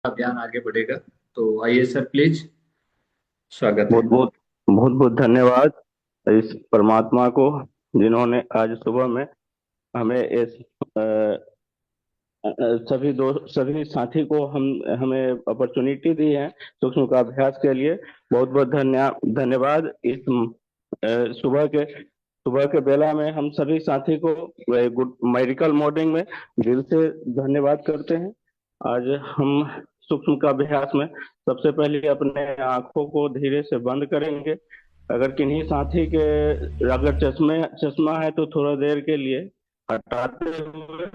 अभियान आगे बढ़ेगा। तो आइए सर, प्लीज, स्वागत बहुत है। बहुत बहुत बहुत धन्यवाद इस परमात्मा को, जिन्होंने आज सुबह में हमें इस अ, सभी साथी को हमें अपॉर्चुनिटी दी है सूक्ष्म का अभ्यास के लिए। बहुत बहुत धन्यवाद। इस सुबह के बेला में हम सभी साथी को गुड मेडिकल मॉर्निंग में दिल से धन्यवाद करते हैं। आज हम सूक्ष्म का अभ्यास में सबसे पहले अपने आंखों को धीरे से बंद करेंगे। अगर किन्हीं साथी के अगर चश्मा है तो थोड़ा देर के लिए हटाते हुए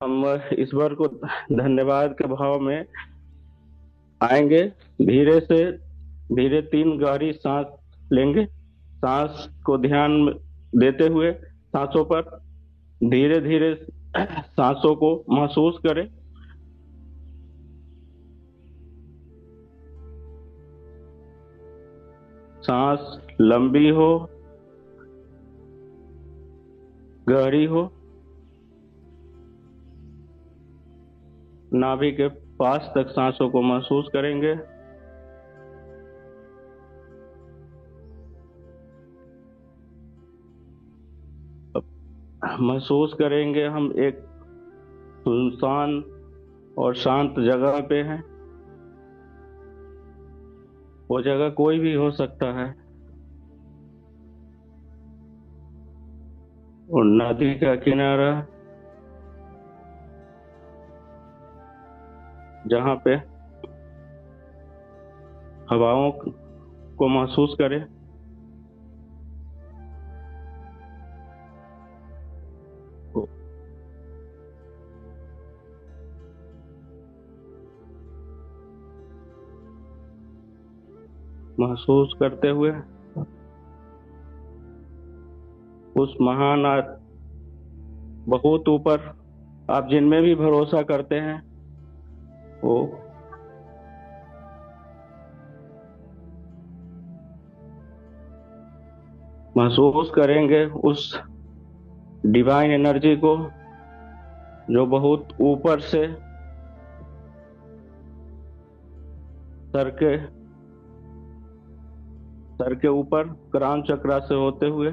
हम ईश्वर को धन्यवाद के भाव में आएंगे। धीरे से धीरे तीन गहरी सांस लेंगे। सांस को ध्यान में देते हुए सांसों पर धीरे धीरे सांसों को महसूस करें। सांस लंबी हो, गहरी हो, नाभि के पास तक सांसों को महसूस करेंगे। अब महसूस करेंगे हम एक सुनसान और शांत जगह पे हैं। वो जगह कोई भी हो सकता है। और नदी का किनारा, जहाँ पे हवाओं को महसूस करें। को महसूस करते हुए उस बहुत ऊपर, आप जिनमें भी भरोसा करते हैं, वो महसूस करेंगे उस डिवाइन एनर्जी को, जो बहुत ऊपर से सर के सर के ऊपर क्राउन चक्रा से होते हुए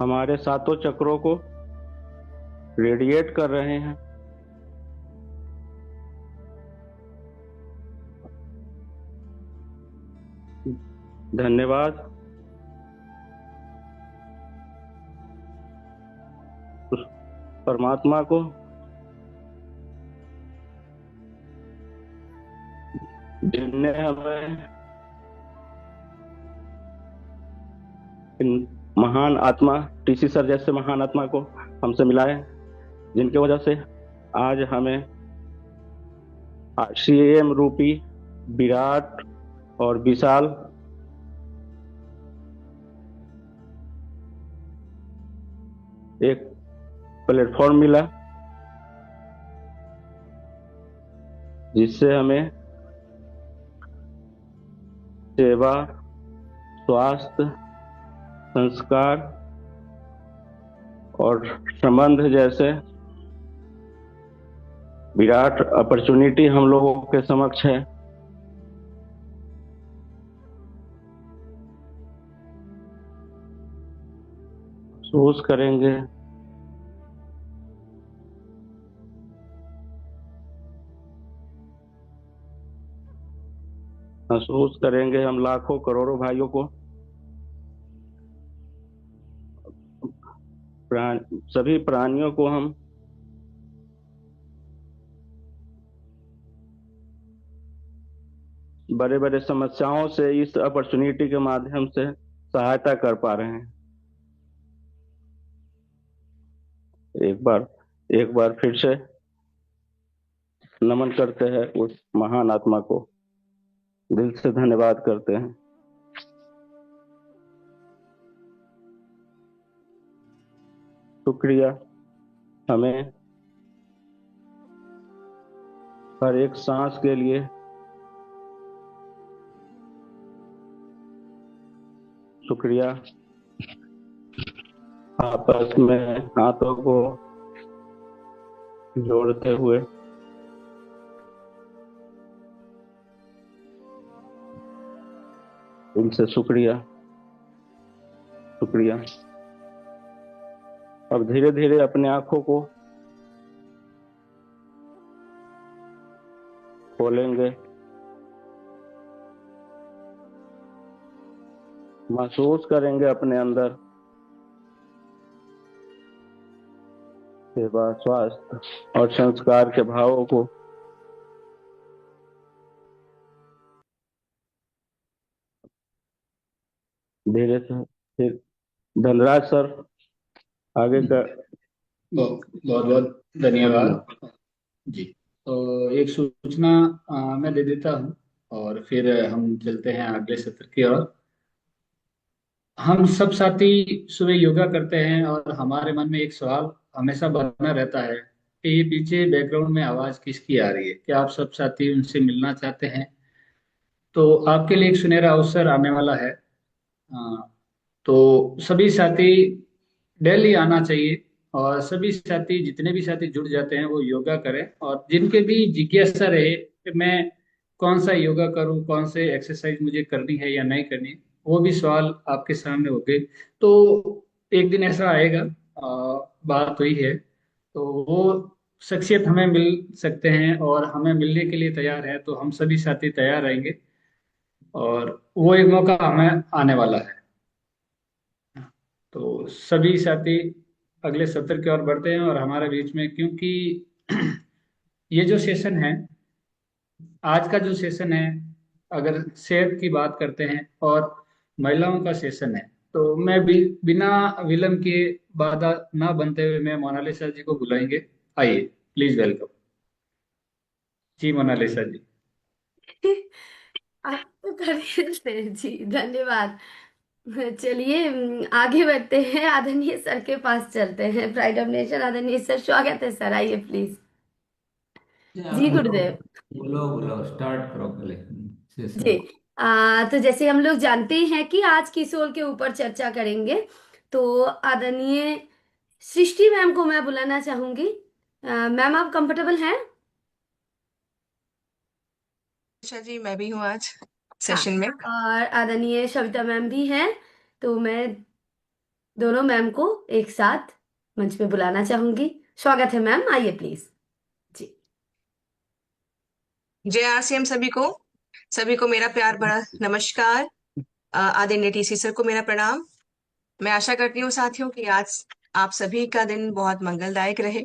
हमारे सातों चक्रों को रेडिएट कर रहे हैं। धन्यवाद उस परमात्मा को, जिनने हमें इन महान आत्मा, टीसी सर जैसे महान आत्मा को हमसे मिलाए, जिनकी वजह से आज हमें सीएम रूपी विराट और विशाल एक प्लेटफॉर्म मिला, जिससे हमें सेवा, स्वास्थ्य, संस्कार और संबंध जैसे विराट अपॉर्चुनिटी हम लोगों के समक्ष है। महसूस करेंगे महसूस करेंगे हम लाखों करोड़ों भाइयों को, सभी प्राणियों को हम बड़े बड़े समस्याओं से इस अपॉर्चुनिटी के माध्यम से सहायता कर पा रहे हैं। एक बार एक बार फिर से नमन करते हैं उस महान आत्मा को, दिल से धन्यवाद करते हैं। शुक्रिया हमें हर एक सांस के लिए। शुक्रिया आपस में हाथों को जोड़ते हुए दिल से शुक्रिया, शुक्रिया। अब धीरे धीरे अपने आंखों को खोलेंगे, महसूस करेंगे अपने अंदर सेवा, स्वास्थ्य और संस्कार के भावों को। धीरे से फिर धनराज सर आगे का। बहुत बहुत धन्यवाद जी। तो एक सूचना मैं दे देता हूँ और फिर हम चलते हैं अगले सत्र की ओर। हम सब साथी सुबह योगा करते हैं और हमारे मन में एक सवाल हमेशा बना रहता है कि ये पीछे बैकग्राउंड में आवाज किसकी आ रही है। क्या आप सब साथी उनसे मिलना चाहते हैं? तो आपके लिए एक सुनहरा अवसर आने वाला है। तो सभी साथी डेली आना चाहिए और सभी साथी, जितने भी साथी जुड़ जाते हैं, वो योगा करें। और जिनके भी जिज्ञासा रहे कि मैं कौन सा योगा करूं, कौन से एक्सरसाइज मुझे करनी है या नहीं करनी, वो भी सवाल आपके सामने होंगे। तो एक दिन ऐसा आएगा, बात हुई है, तो वो शख्सियत हमें मिल सकते हैं और हमें मिलने के लिए तैयार है, तो हम सभी साथी तैयार रहेंगे और वो एक मौका हमें आने वाला है। तो सभी साथी अगले सत्र की ओर बढ़ते हैं और हमारे बीच में, क्योंकि ये जो सेशन है, आज का जो सेशन है, अगर सेहत की बात करते हैं और महिलाओं का सेशन है, तो मैं बिना विलंब के, बाधा ना बनते हुए, मैं मोनालिसा जी को बुलाएंगे। आइए, प्लीज वेलकम जी, मोनालिसा जी। आप तो कर ही रहे हैं जी, धन्यवाद। चलिए आगे बढ़ते हैं, आदरणीय सर के पास चलते हैं। प्राइड ऑफ नेशन आदरणीय सर, स्वागत है सर, आइए प्लीज। आप जी बोलो, गुरुदेव। बोलो बोलो, स्टार्ट करो पहले जी। सेशन। तो जैसे हम लोग जानते हैं कि आज किशोर के ऊपर चर्चा करेंगे, तो आदरणीय सृष्टि मैम को मैं बुलाना चाहूंगी। मैम, आप कंफर्टेबल हैं? अच्छा जी, मैं भी हूँ आज हाँ। सेशन में। और आदरणीय सविता मैम भी हैं, तो मैं दोनों मैम को एक साथ मंच पे बुलाना चाहूंगी। स्वागत है मैम, आइए प्लीज। जी। जय आरसीएम सभी को मेरा प्यार भरा नमस्कार। आदरणीय टीसी सर को मेरा प्रणाम। मैं आशा करती हूँ साथियों कि आज आप सभी का दिन बहुत मंगलदायक रहे।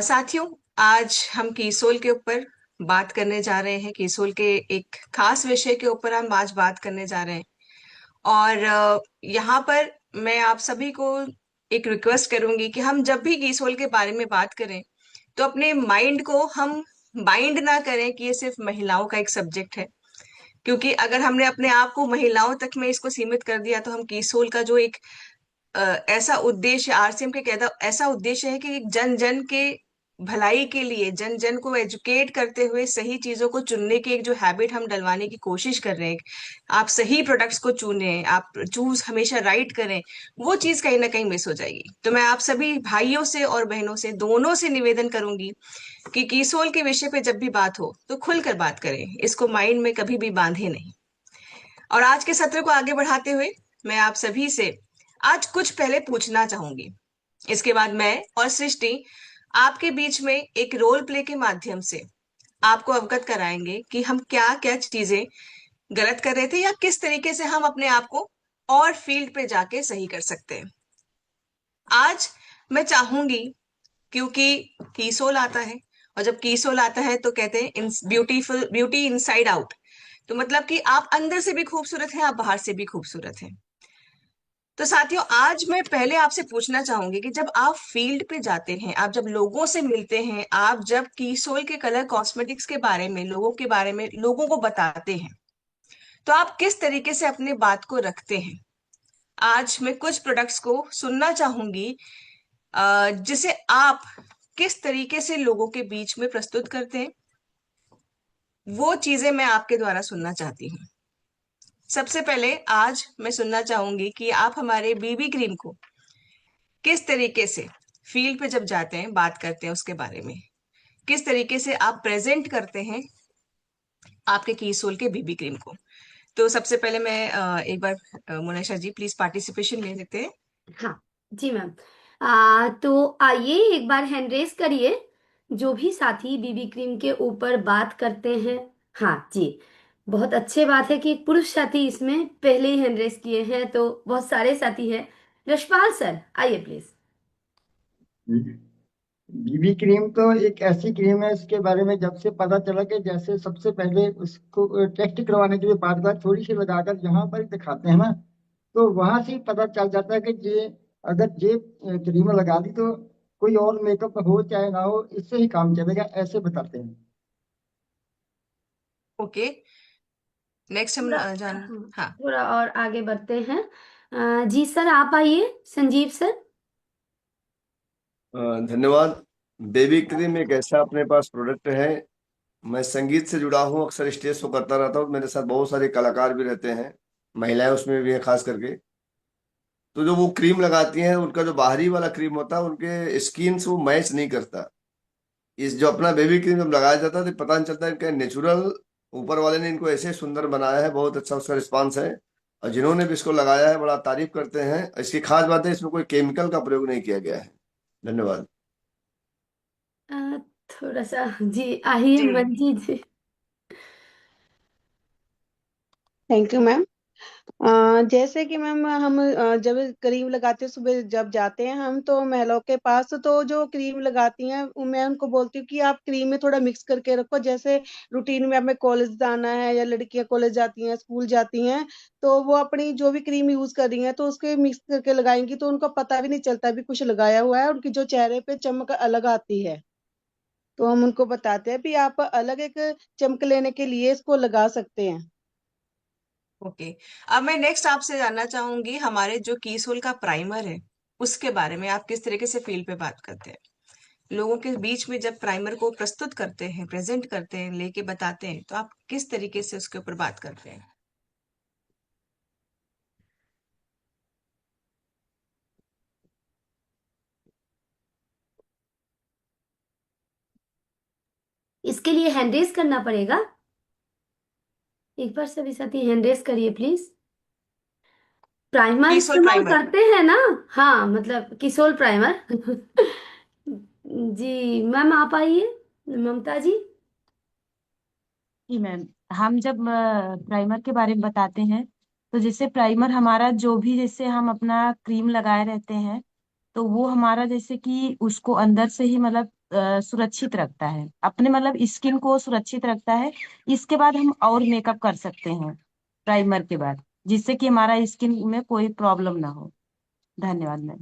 साथियों, आज हम कीसोल के ऊपर बात करने जा रहे हैं। कीसोल के एक खास विषय के ऊपर हम आज बात करने जा रहे हैं। और यहाँ पर मैं आप सभी को एक रिक्वेस्ट करूंगी कि हम जब भी कीसोल के बारे में बात करें, तो अपने माइंड को हम बाइंड ना करें कि ये सिर्फ महिलाओं का एक सब्जेक्ट है। क्योंकि अगर हमने अपने आप को महिलाओं तक में इसको सीमित कर दिया, तो हम कीसोल का जो एक ऐसा उद्देश्य, आरसीएम के कहता ऐसा उद्देश्य है कि जन जन के भलाई के लिए, जन जन को एजुकेट करते हुए सही चीजों को चुनने की एक जो हैबिट हम डलवाने की कोशिश कर रहे हैं, आप सही प्रोडक्ट्स को चुने, आप चूज हमेशा राइट करें, वो चीज कहीं ना कहीं मिस हो जाएगी। तो मैं आप सभी भाइयों से और बहनों से, दोनों से निवेदन करूंगी कि कीसोल के विषय पे जब भी बात हो तो खुलकर बात करें, इसको माइंड में कभी भी बांधे नहीं। और आज के सत्र को आगे बढ़ाते हुए मैं आप सभी से आज कुछ पहले पूछना चाहूंगी। इसके बाद मैं और सृष्टि आपके बीच में एक रोल प्ले के माध्यम से आपको अवगत कराएंगे कि हम क्या क्या चीजें गलत कर रहे थे, या किस तरीके से हम अपने आप को और फील्ड पे जाके सही कर सकते हैं। आज मैं चाहूंगी, क्योंकि कीसोल आता है, और जब कीसोल आता है तो कहते हैं ब्यूटीफुल ब्यूटी इनसाइड आउट। तो मतलब कि आप अंदर से भी खूबसूरत हैं, आप बाहर से भी खूबसूरत हैं। तो साथियों, आज मैं पहले आपसे पूछना चाहूंगी कि जब आप फील्ड पे जाते हैं, आप जब लोगों से मिलते हैं, आप जब कीसोल के कलर कॉस्मेटिक्स के बारे में, लोगों के बारे में लोगों को बताते हैं, तो आप किस तरीके से अपने बात को रखते हैं। आज मैं कुछ प्रोडक्ट्स को सुनना चाहूंगी, जिसे आप किस तरीके से लोगों के बीच में प्रस्तुत करते हैं, वो चीजें मैं आपके द्वारा सुनना चाहती हूँ। सबसे पहले आज मैं सुनना चाहूंगी कि आप हमारे बीबी क्रीम को किस तरीके से फील्ड पे जब जाते हैं, बात करते हैं उसके बारे में, किस तरीके से आप प्रेजेंट करते हैं आपके कीसोल के बीबी क्रीम को। तो सबसे पहले मैं एक बार मोनाशा जी प्लीज पार्टिसिपेशन ले लेते हैं। हाँ जी मैम। तो आइए एक बार हैंड रेस करिए, जो भी साथी बीबी क्रीम के ऊपर बात करते हैं। हाँ जी, बहुत अच्छी बात है कि एक पुरुष साथी इसमें पहले ही हैंड रेस किए हैं, तो बहुत सारे साथी हैं। यशपाल सर आइए प्लीज। बीबी क्रीम तो एक ऐसी क्रीम है, इसके बारे में जब से पता चला कि जैसे सबसे पहले उसको टेस्ट करवाने के लिए बार बार थोड़ी सी लगाकर जहाँ पर दिखाते हैं ना, तो वहां से ही पता चल जाता है कि ये अगर ये क्रीम लगा दी तो कोई और मेकअप हो चाहे ना हो, इससे ही काम चलेगा, ऐसे बताते हैं। ओके, नेक्स्ट हम थोड़ा जान। हाँ, हाँ, थोड़ा और आगे बढ़ते हैं। जी सर आप आइए, संजीव सर। धन्यवाद। बेबी क्रीम एक ऐसा अपने पास प्रोडक्ट है। मैं संगीत से जुड़ा हूँ, अक्सर स्टेज शो करता रहता हूँ, मेरे साथ बहुत सारे कलाकार भी रहते हैं, महिलाएं उसमें भी हैं खास करके। तो जो वो क्रीम लगाती हैं, उनका जो बाहरी वाला क्रीम होता है उनके स्किन से वो मैच नहीं करता। इस जो अपना बेबी क्रीम जब लगाया जाता है तो पता नहीं चलता है कि नेचुरल ऊपर वाले ने इनको ऐसे सुंदर बनाया है, बहुत अच्छा उसका रिस्पांस है। और जिन्होंने भी इसको लगाया है बड़ा तारीफ करते हैं। इसकी खास बात है इसमें कोई केमिकल का प्रयोग नहीं किया गया है। धन्यवाद। अ, थोड़ा सा जी आइए जी Manjeet ji. Thank you ma'am. जैसे कि मैम हम जब क्रीम लगाते हैं, सुबह जब जाते हैं हम तो महिलाओं के पास, तो जो क्रीम लगाती हैं मैं उनको बोलती हूँ कि आप क्रीम में थोड़ा मिक्स करके रखो। जैसे रूटीन में हमें कॉलेज जाना है या लड़कियां कॉलेज जाती हैं, स्कूल जाती हैं, तो वो अपनी जो भी क्रीम यूज कर रही हैं तो उसके मिक्स करके लगाएंगी तो उनको पता भी नहीं चलता भी कुछ लगाया हुआ है। उनकी जो चेहरे पे चमक अलग आती है, तो हम उनको बताते हैं भी आप अलग एक चमक लेने के लिए इसको लगा सकते हैं। ओके। अब मैं नेक्स्ट आपसे जानना चाहूंगी हमारे जो कीसोल का प्राइमर है उसके बारे में, आप किस तरीके से फील्ड पे बात करते हैं लोगों के बीच में, जब प्राइमर को प्रस्तुत करते हैं, प्रेजेंट करते हैं, लेके बताते हैं, तो आप किस तरीके से उसके ऊपर बात करते हैं। इसके लिए हैंड रेस करना पड़ेगा। एक बार सभी साथी हैंड रेस करिए प्लीज। प्राइमर कीसोल इस्तेमाल प्राइमर। करते हैं ना? हाँ मतलब किसोल प्राइमर। जी मैम आप आइए, ममता जी। जी मैम, हम जब प्राइमर के बारे में बताते हैं, तो जैसे प्राइमर हमारा जो भी, जैसे हम अपना क्रीम लगाए रहते हैं, तो वो हमारा जैसे कि उसको अंदर से ही मतलब सुरक्षित रखता है, अपने मतलब स्किन को सुरक्षित रखता है। इसके बाद हम और मेकअप कर सकते हैं प्राइमर के बाद, जिससे कि हमारा स्किन में कोई प्रॉब्लम ना हो। धन्यवाद मैम।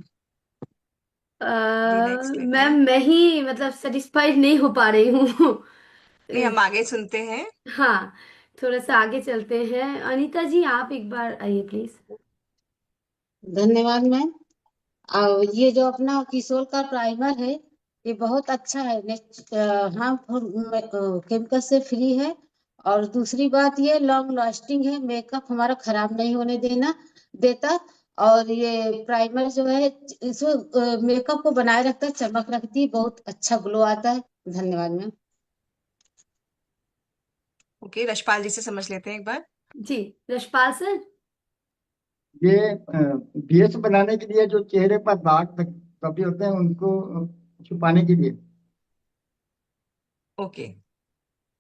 जी नेक्स्ट लेते मैम हैं। मैं ही मतलब सेटिस्फाइड नहीं हो पा रही हूँ। नहीं, हम आगे सुनते हैं। हाँ, थोड़ा सा आगे चलते हैं। अनीता जी आप एक बार आइए प्लीज। धन्यवाद मैम। और ये जो अपना किशोर का प्राइमर है, ये बहुत अच्छा है, हार्मफुल केमिकल से फ्री है। और दूसरी बात ये लॉन्ग लास्टिंग है, मेकअप हमारा खराब नहीं होने देता। और ये प्राइमर जो है इसमें मेकअप को बनाए रखता है, चमक रखती है, बहुत अच्छा ग्लो आता है। धन्यवाद मैम। ओके, रशपाल जी से समझ लेते हैं एक बार। जी यशपाल सर। ये बेस बनाने के लिए, जो चेहरे पर दाग धब्बे होते हैं उनको छुपाने के लिए। ओके,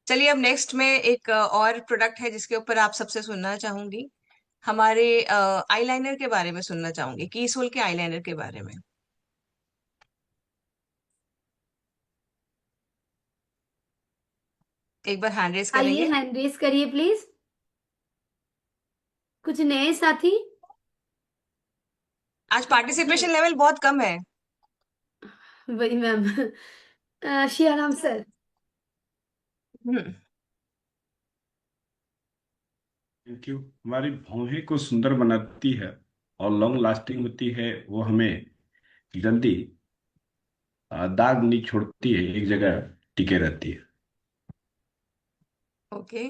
चलिए अब नेक्स्ट में एक और प्रोडक्ट है जिसके ऊपर आप सबसे सुनना चाहूंगी। हमारे आईलाइनर के बारे में सुनना चाहूंगी, कीसोल के आईलाइनर के बारे में। एक बार हैंड रेस आइए करेंगे। हैंड रेस करिए प्लीज। कुछ नए साथी। आज पार्टिसिपेशन लेवल बहुत कम है। वही ma'am. Siyaram sir. Hmm. Thank you. हमारी भौहें को सुंदर बनाती है और लॉन्ग लास्टिंग होती है। वो हमें जल्दी दाग नहीं छोड़ती है, एक जगह टिके रहती है। ओके,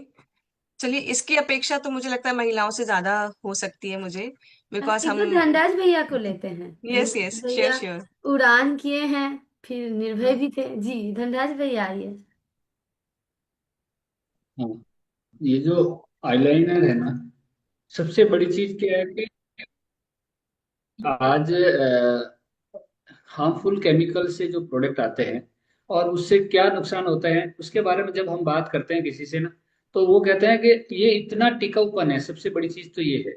चलिए इसकी अपेक्षा तो मुझे लगता है महिलाओं से ज्यादा हो सकती है मुझे। बिकॉज एक हम तो धनराज भैया को लेते हैं। यस धनराज यस श्योर भैया श्योर। उड़ान किए हैं, फिर निर्भय भी थे। जी धनराज भैया आइए। हाँ, ये जो आईलाइनर है ना, सबसे बड़ी चीज क्या है कि आज हार्मफुल केमिकल से जो प्रोडक्ट आते हैं और उससे क्या नुकसान होता है उसके बारे में जब हम बात करते हैं किसी से ना, तो वो कहते हैं कि ये इतना टिकाऊपन है, सबसे बड़ी चीज तो ये है।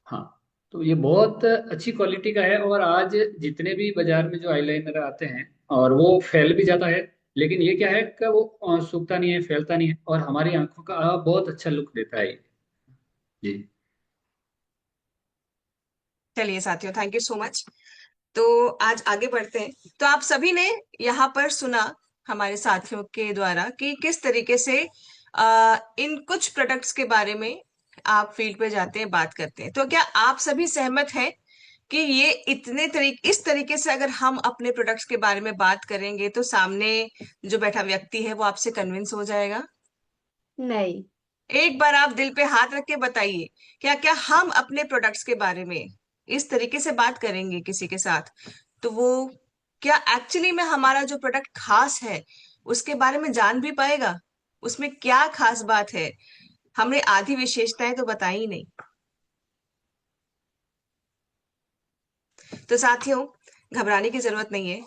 हाँ, तो ये बहुत अच्छी क्वालिटी का है। और आज जितने भी बाजार में जो आईलाइनर आते हैं और वो फैल भी जाता है, लेकिन ये क्या है कि वो सूखता नहीं है, फैलता नहीं है और हमारी आंखों का बहुत अच्छा लुक देता है ये। जी। चलिए साथियों, थैंक यू सो मच। तो आज आगे बढ़ते हैं। तो आप सभी ने यहाँ पर सुना हमारे साथियों के द्वारा कि किस तरीके से इन कुछ प्रोडक्ट्स के बारे में आप फील्ड पे जाते हैं, बात करते हैं। तो क्या आप सभी सहमत हैं कि ये इस तरीके से अगर हम अपने प्रोडक्ट्स के बारे में बात करेंगे तो सामने जो बैठा व्यक्ति है वो आपसे कन्विंस हो जाएगा? नहीं। एक बार आप दिल पे हाथ रख के बताइए, क्या क्या हम अपने प्रोडक्ट्स के बारे में इस तरीके से बात करेंगे किसी के साथ, तो वो क्या एक्चुअली में हमारा जो प्रोडक्ट खास है उसके बारे में जान भी पाएगा? उसमें क्या खास बात है? हमने आधी विशेषताएं तो बताई ही नहीं। तो साथियों, घबराने की जरूरत नहीं है।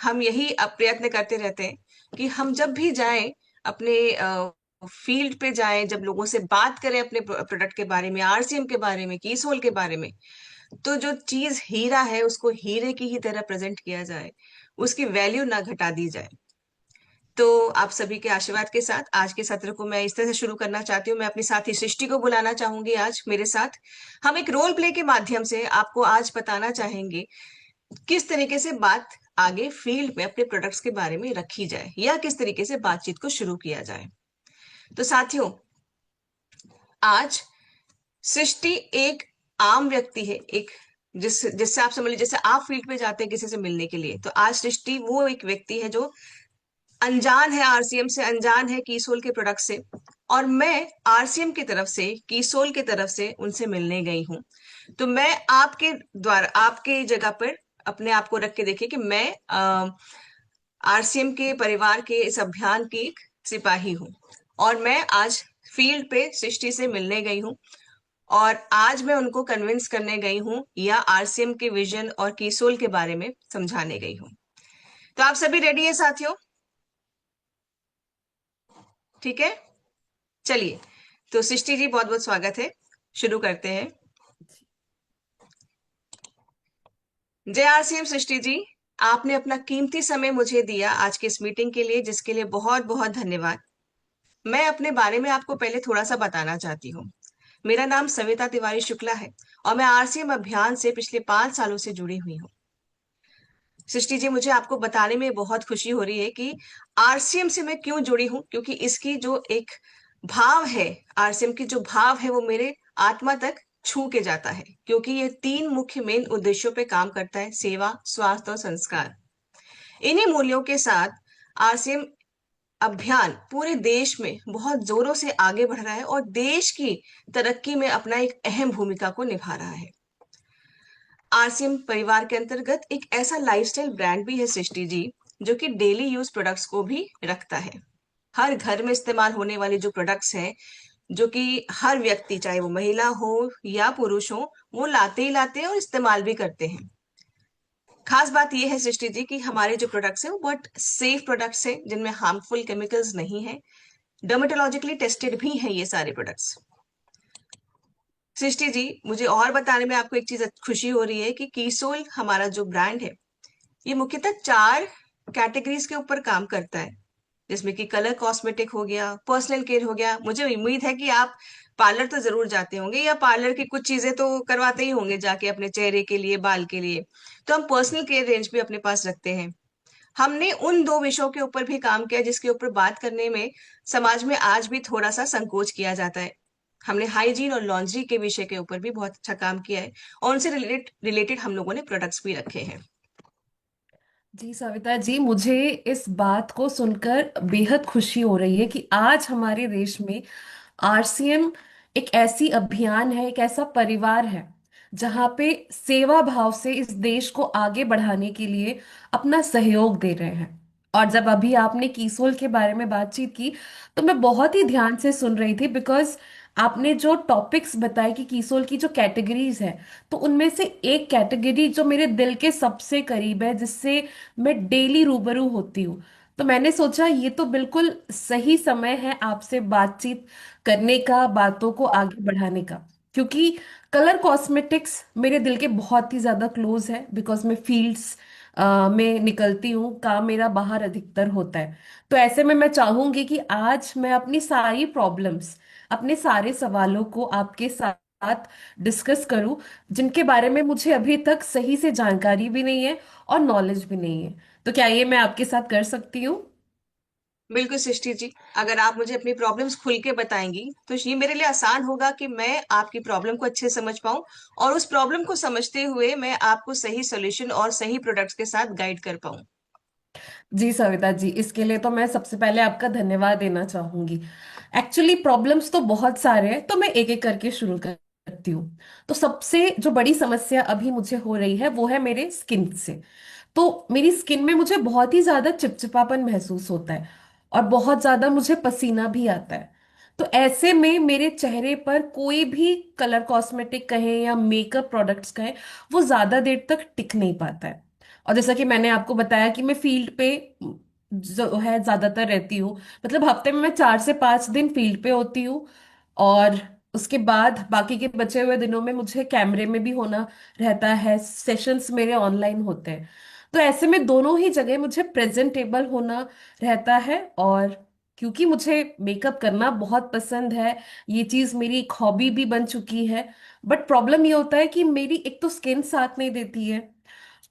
हम यही अब प्रयत्न करते रहते हैं कि हम जब भी जाएं अपने फील्ड पे जाएं, जब लोगों से बात करें अपने प्रोडक्ट के बारे में, आरसीएम के बारे में, कीसोल के बारे में, तो जो चीज हीरा है उसको हीरे की ही तरह प्रेजेंट किया जाए, उसकी वैल्यू ना घटा दी जाए। तो आप सभी के आशीर्वाद के साथ आज के सत्र को मैं इस तरह से शुरू करना चाहती हूँ। मैं अपनी साथी सृष्टि को बुलाना चाहूंगी आज मेरे साथ। हम एक रोल प्ले के माध्यम से आपको आज बताना चाहेंगे किस तरीके से बात आगे फील्ड में अपने प्रोडक्ट्स के बारे में रखी जाए या किस तरीके से बातचीत को शुरू किया जाए। तो साथियों, आज सृष्टि एक आम व्यक्ति है, एक जिससे आप समझ लीजिए जैसे आप फील्ड पे जाते हैं किसी से मिलने के लिए, तो आज सृष्टि वो एक व्यक्ति है जो अनजान है आरसीएम से, अनजान है कीसोल के प्रोडक्ट से। और मैं आरसीएम की तरफ से, कीसोल की तरफ से उनसे मिलने गई हूँ। तो मैं आपके द्वारा, आपके जगह पर अपने आप को रख के देखिए कि मैं आरसीएम के परिवार के इस अभियान की एक सिपाही हूँ और मैं आज फील्ड पे सृष्टि से मिलने गई हूँ और आज मैं उनको कन्विंस करने गई हूँ या आरसीएम के विजन और कीसोल के बारे में समझाने गई हूँ। तो आप सभी रेडी है साथियों? ठीक है, चलिए। तो सृष्टि जी, बहुत बहुत स्वागत है। शुरू करते हैं। जय आरसीएम सृष्टि जी, आपने अपना कीमती समय मुझे दिया आज की इस मीटिंग के लिए, जिसके लिए बहुत बहुत धन्यवाद। मैं अपने बारे में आपको पहले थोड़ा सा बताना चाहती हूँ। मेरा नाम सविता तिवारी शुक्ला है और मैं आरसीएम अभियान से पिछले 5 सालों से जुड़ी हुई हूँ। सृष्टि जी, मुझे आपको बताने में बहुत खुशी हो रही है कि आरसीएम से मैं क्यों जुड़ी हूँ, क्योंकि इसकी जो एक भाव है, आरसीएम की जो भाव है वो मेरे आत्मा तक छू के जाता है, क्योंकि ये 3 मुख्य मेन उद्देश्यों पे काम करता है: सेवा, स्वास्थ्य और संस्कार। इन्हीं मूल्यों के साथ आरसीएम अभियान पूरे देश में बहुत जोरों से आगे बढ़ रहा है और देश की तरक्की में अपना एक अहम भूमिका को निभा रहा है। आरसीएम परिवार के अंतर्गत एक ऐसा लाइफस्टाइल ब्रांड भी है सृष्टि जी, जो कि डेली यूज प्रोडक्ट्स को भी रखता है। हर घर में इस्तेमाल होने वाले जो प्रोडक्ट्स हैं, जो कि हर व्यक्ति, चाहे वो महिला हो या पुरुष हो, वो लाते ही लाते हैं और इस्तेमाल भी करते हैं। खास बात यह है सृष्टि जी कि हमारे जो प्रोडक्ट्स हैं वो बहुत सेफ प्रोडक्ट्स हैं, जिनमें हार्मफुल केमिकल्स नहीं है। डर्मेटोलॉजिकली टेस्टेड भी हैं ये सारे प्रोडक्ट्स। सृष्टि जी, मुझे और बताने में आपको एक चीज खुशी हो रही है कि कीसोल हमारा जो ब्रांड है ये मुख्यतः 4 कैटेगरीज के ऊपर काम करता है, जिसमें कि कलर कॉस्मेटिक हो गया, पर्सनल केयर हो गया। मुझे उम्मीद है कि आप पार्लर तो जरूर जाते होंगे या पार्लर की कुछ चीजें तो करवाते ही होंगे जाके अपने चेहरे के लिए, बाल के लिए। तो हम पर्सनल केयर रेंज भी अपने पास रखते हैं। हमने उन 2 विषयों के ऊपर भी काम किया जिसके ऊपर बात करने में समाज में आज भी थोड़ा सा संकोच किया जाता है। हमने हाइजीन और लॉन्ड्री के विषय के ऊपर भी बहुत अच्छा काम किया है और उनसे रिलेटेड हम लोगों ने प्रोडक्ट्स भी रखे हैं। जी सविता जी, मुझे इस बात को सुनकर बेहद खुशी हो रही है कि आज हमारे देश में आरसीएम एक ऐसी अभियान है, एक ऐसा परिवार है जहाँ पे सेवा भाव से इस देश को आगे बढ़ाने के लिए अपना सहयोग दे रहे हैं। और जब अभी आपने कीसोल के बारे में बातचीत की तो मैं बहुत ही ध्यान से सुन रही थी, बिकॉज आपने जो टॉपिक्स बताए कि कीसोल की जो कैटेगरीज है, तो उनमें से एक कैटेगरी जो मेरे दिल के सबसे करीब है, जिससे मैं डेली रूबरू होती हूँ, तो मैंने सोचा ये तो बिल्कुल सही समय है आपसे बातचीत करने का, बातों को आगे बढ़ाने का। क्योंकि कलर कॉस्मेटिक्स मेरे दिल के बहुत ही ज्यादा क्लोज है, बिकॉज मैं फील्ड्स में निकलती हूँ, काम मेरा बाहर अधिकतर होता है। तो ऐसे में मैं चाहूंगी कि आज मैं अपनी सारी प्रॉब्लम्स, अपने सारे सवालों को आपके साथ डिस्कस करूं, जिनके बारे में मुझे अभी तक सही से जानकारी भी नहीं है और नॉलेज भी नहीं है। तो क्या ये मैं आपके साथ कर सकती हूँ? बिल्कुल सृष्टि जी, अगर आप मुझे अपनी प्रॉब्लम्स खुल के बताएंगी तो ये मेरे लिए आसान होगा कि मैं आपकी प्रॉब्लम को अच्छे से समझ पाऊं, और उस प्रॉब्लम को समझते हुए मैं आपको सही सॉल्यूशन और सही प्रोडक्ट्स के साथ गाइड कर पाऊं। जी सविता जी, इसके लिए तो मैं सबसे पहले आपका धन्यवाद देना चाहूंगी। एक्चुअली प्रॉब्लम्स तो बहुत सारे हैं, तो मैं एक एक करके शुरू करती हूँ। तो सबसे जो बड़ी समस्या अभी मुझे हो रही है वो है मेरे स्किन से। तो मेरी स्किन में मुझे बहुत ही ज्यादा चिपचिपापन महसूस होता है और बहुत ज्यादा मुझे पसीना भी आता है। तो ऐसे में मेरे चेहरे पर कोई भी कलर कॉस्मेटिक कहें या मेकअप प्रोडक्ट्स कहें, वो ज्यादा देर तक टिक नहीं पाता है। और जैसा कि मैंने आपको बताया कि मैं फील्ड पे जो है ज्यादातर रहती हूँ, मतलब हफ्ते में मैं 4 से 5 दिन फील्ड पे होती हूँ। और उसके बाद बाकी के बचे हुए दिनों में मुझे कैमरे में भी होना रहता है, सेशंस मेरे ऑनलाइन होते हैं। तो ऐसे में दोनों ही जगह मुझे प्रेजेंटेबल होना रहता है। और क्योंकि मुझे मेकअप करना बहुत पसंद है, ये चीज मेरी एक हॉबी भी बन चुकी है। बट प्रॉब्लम ये होता है कि मेरी एक तो स्किन साथ नहीं देती है,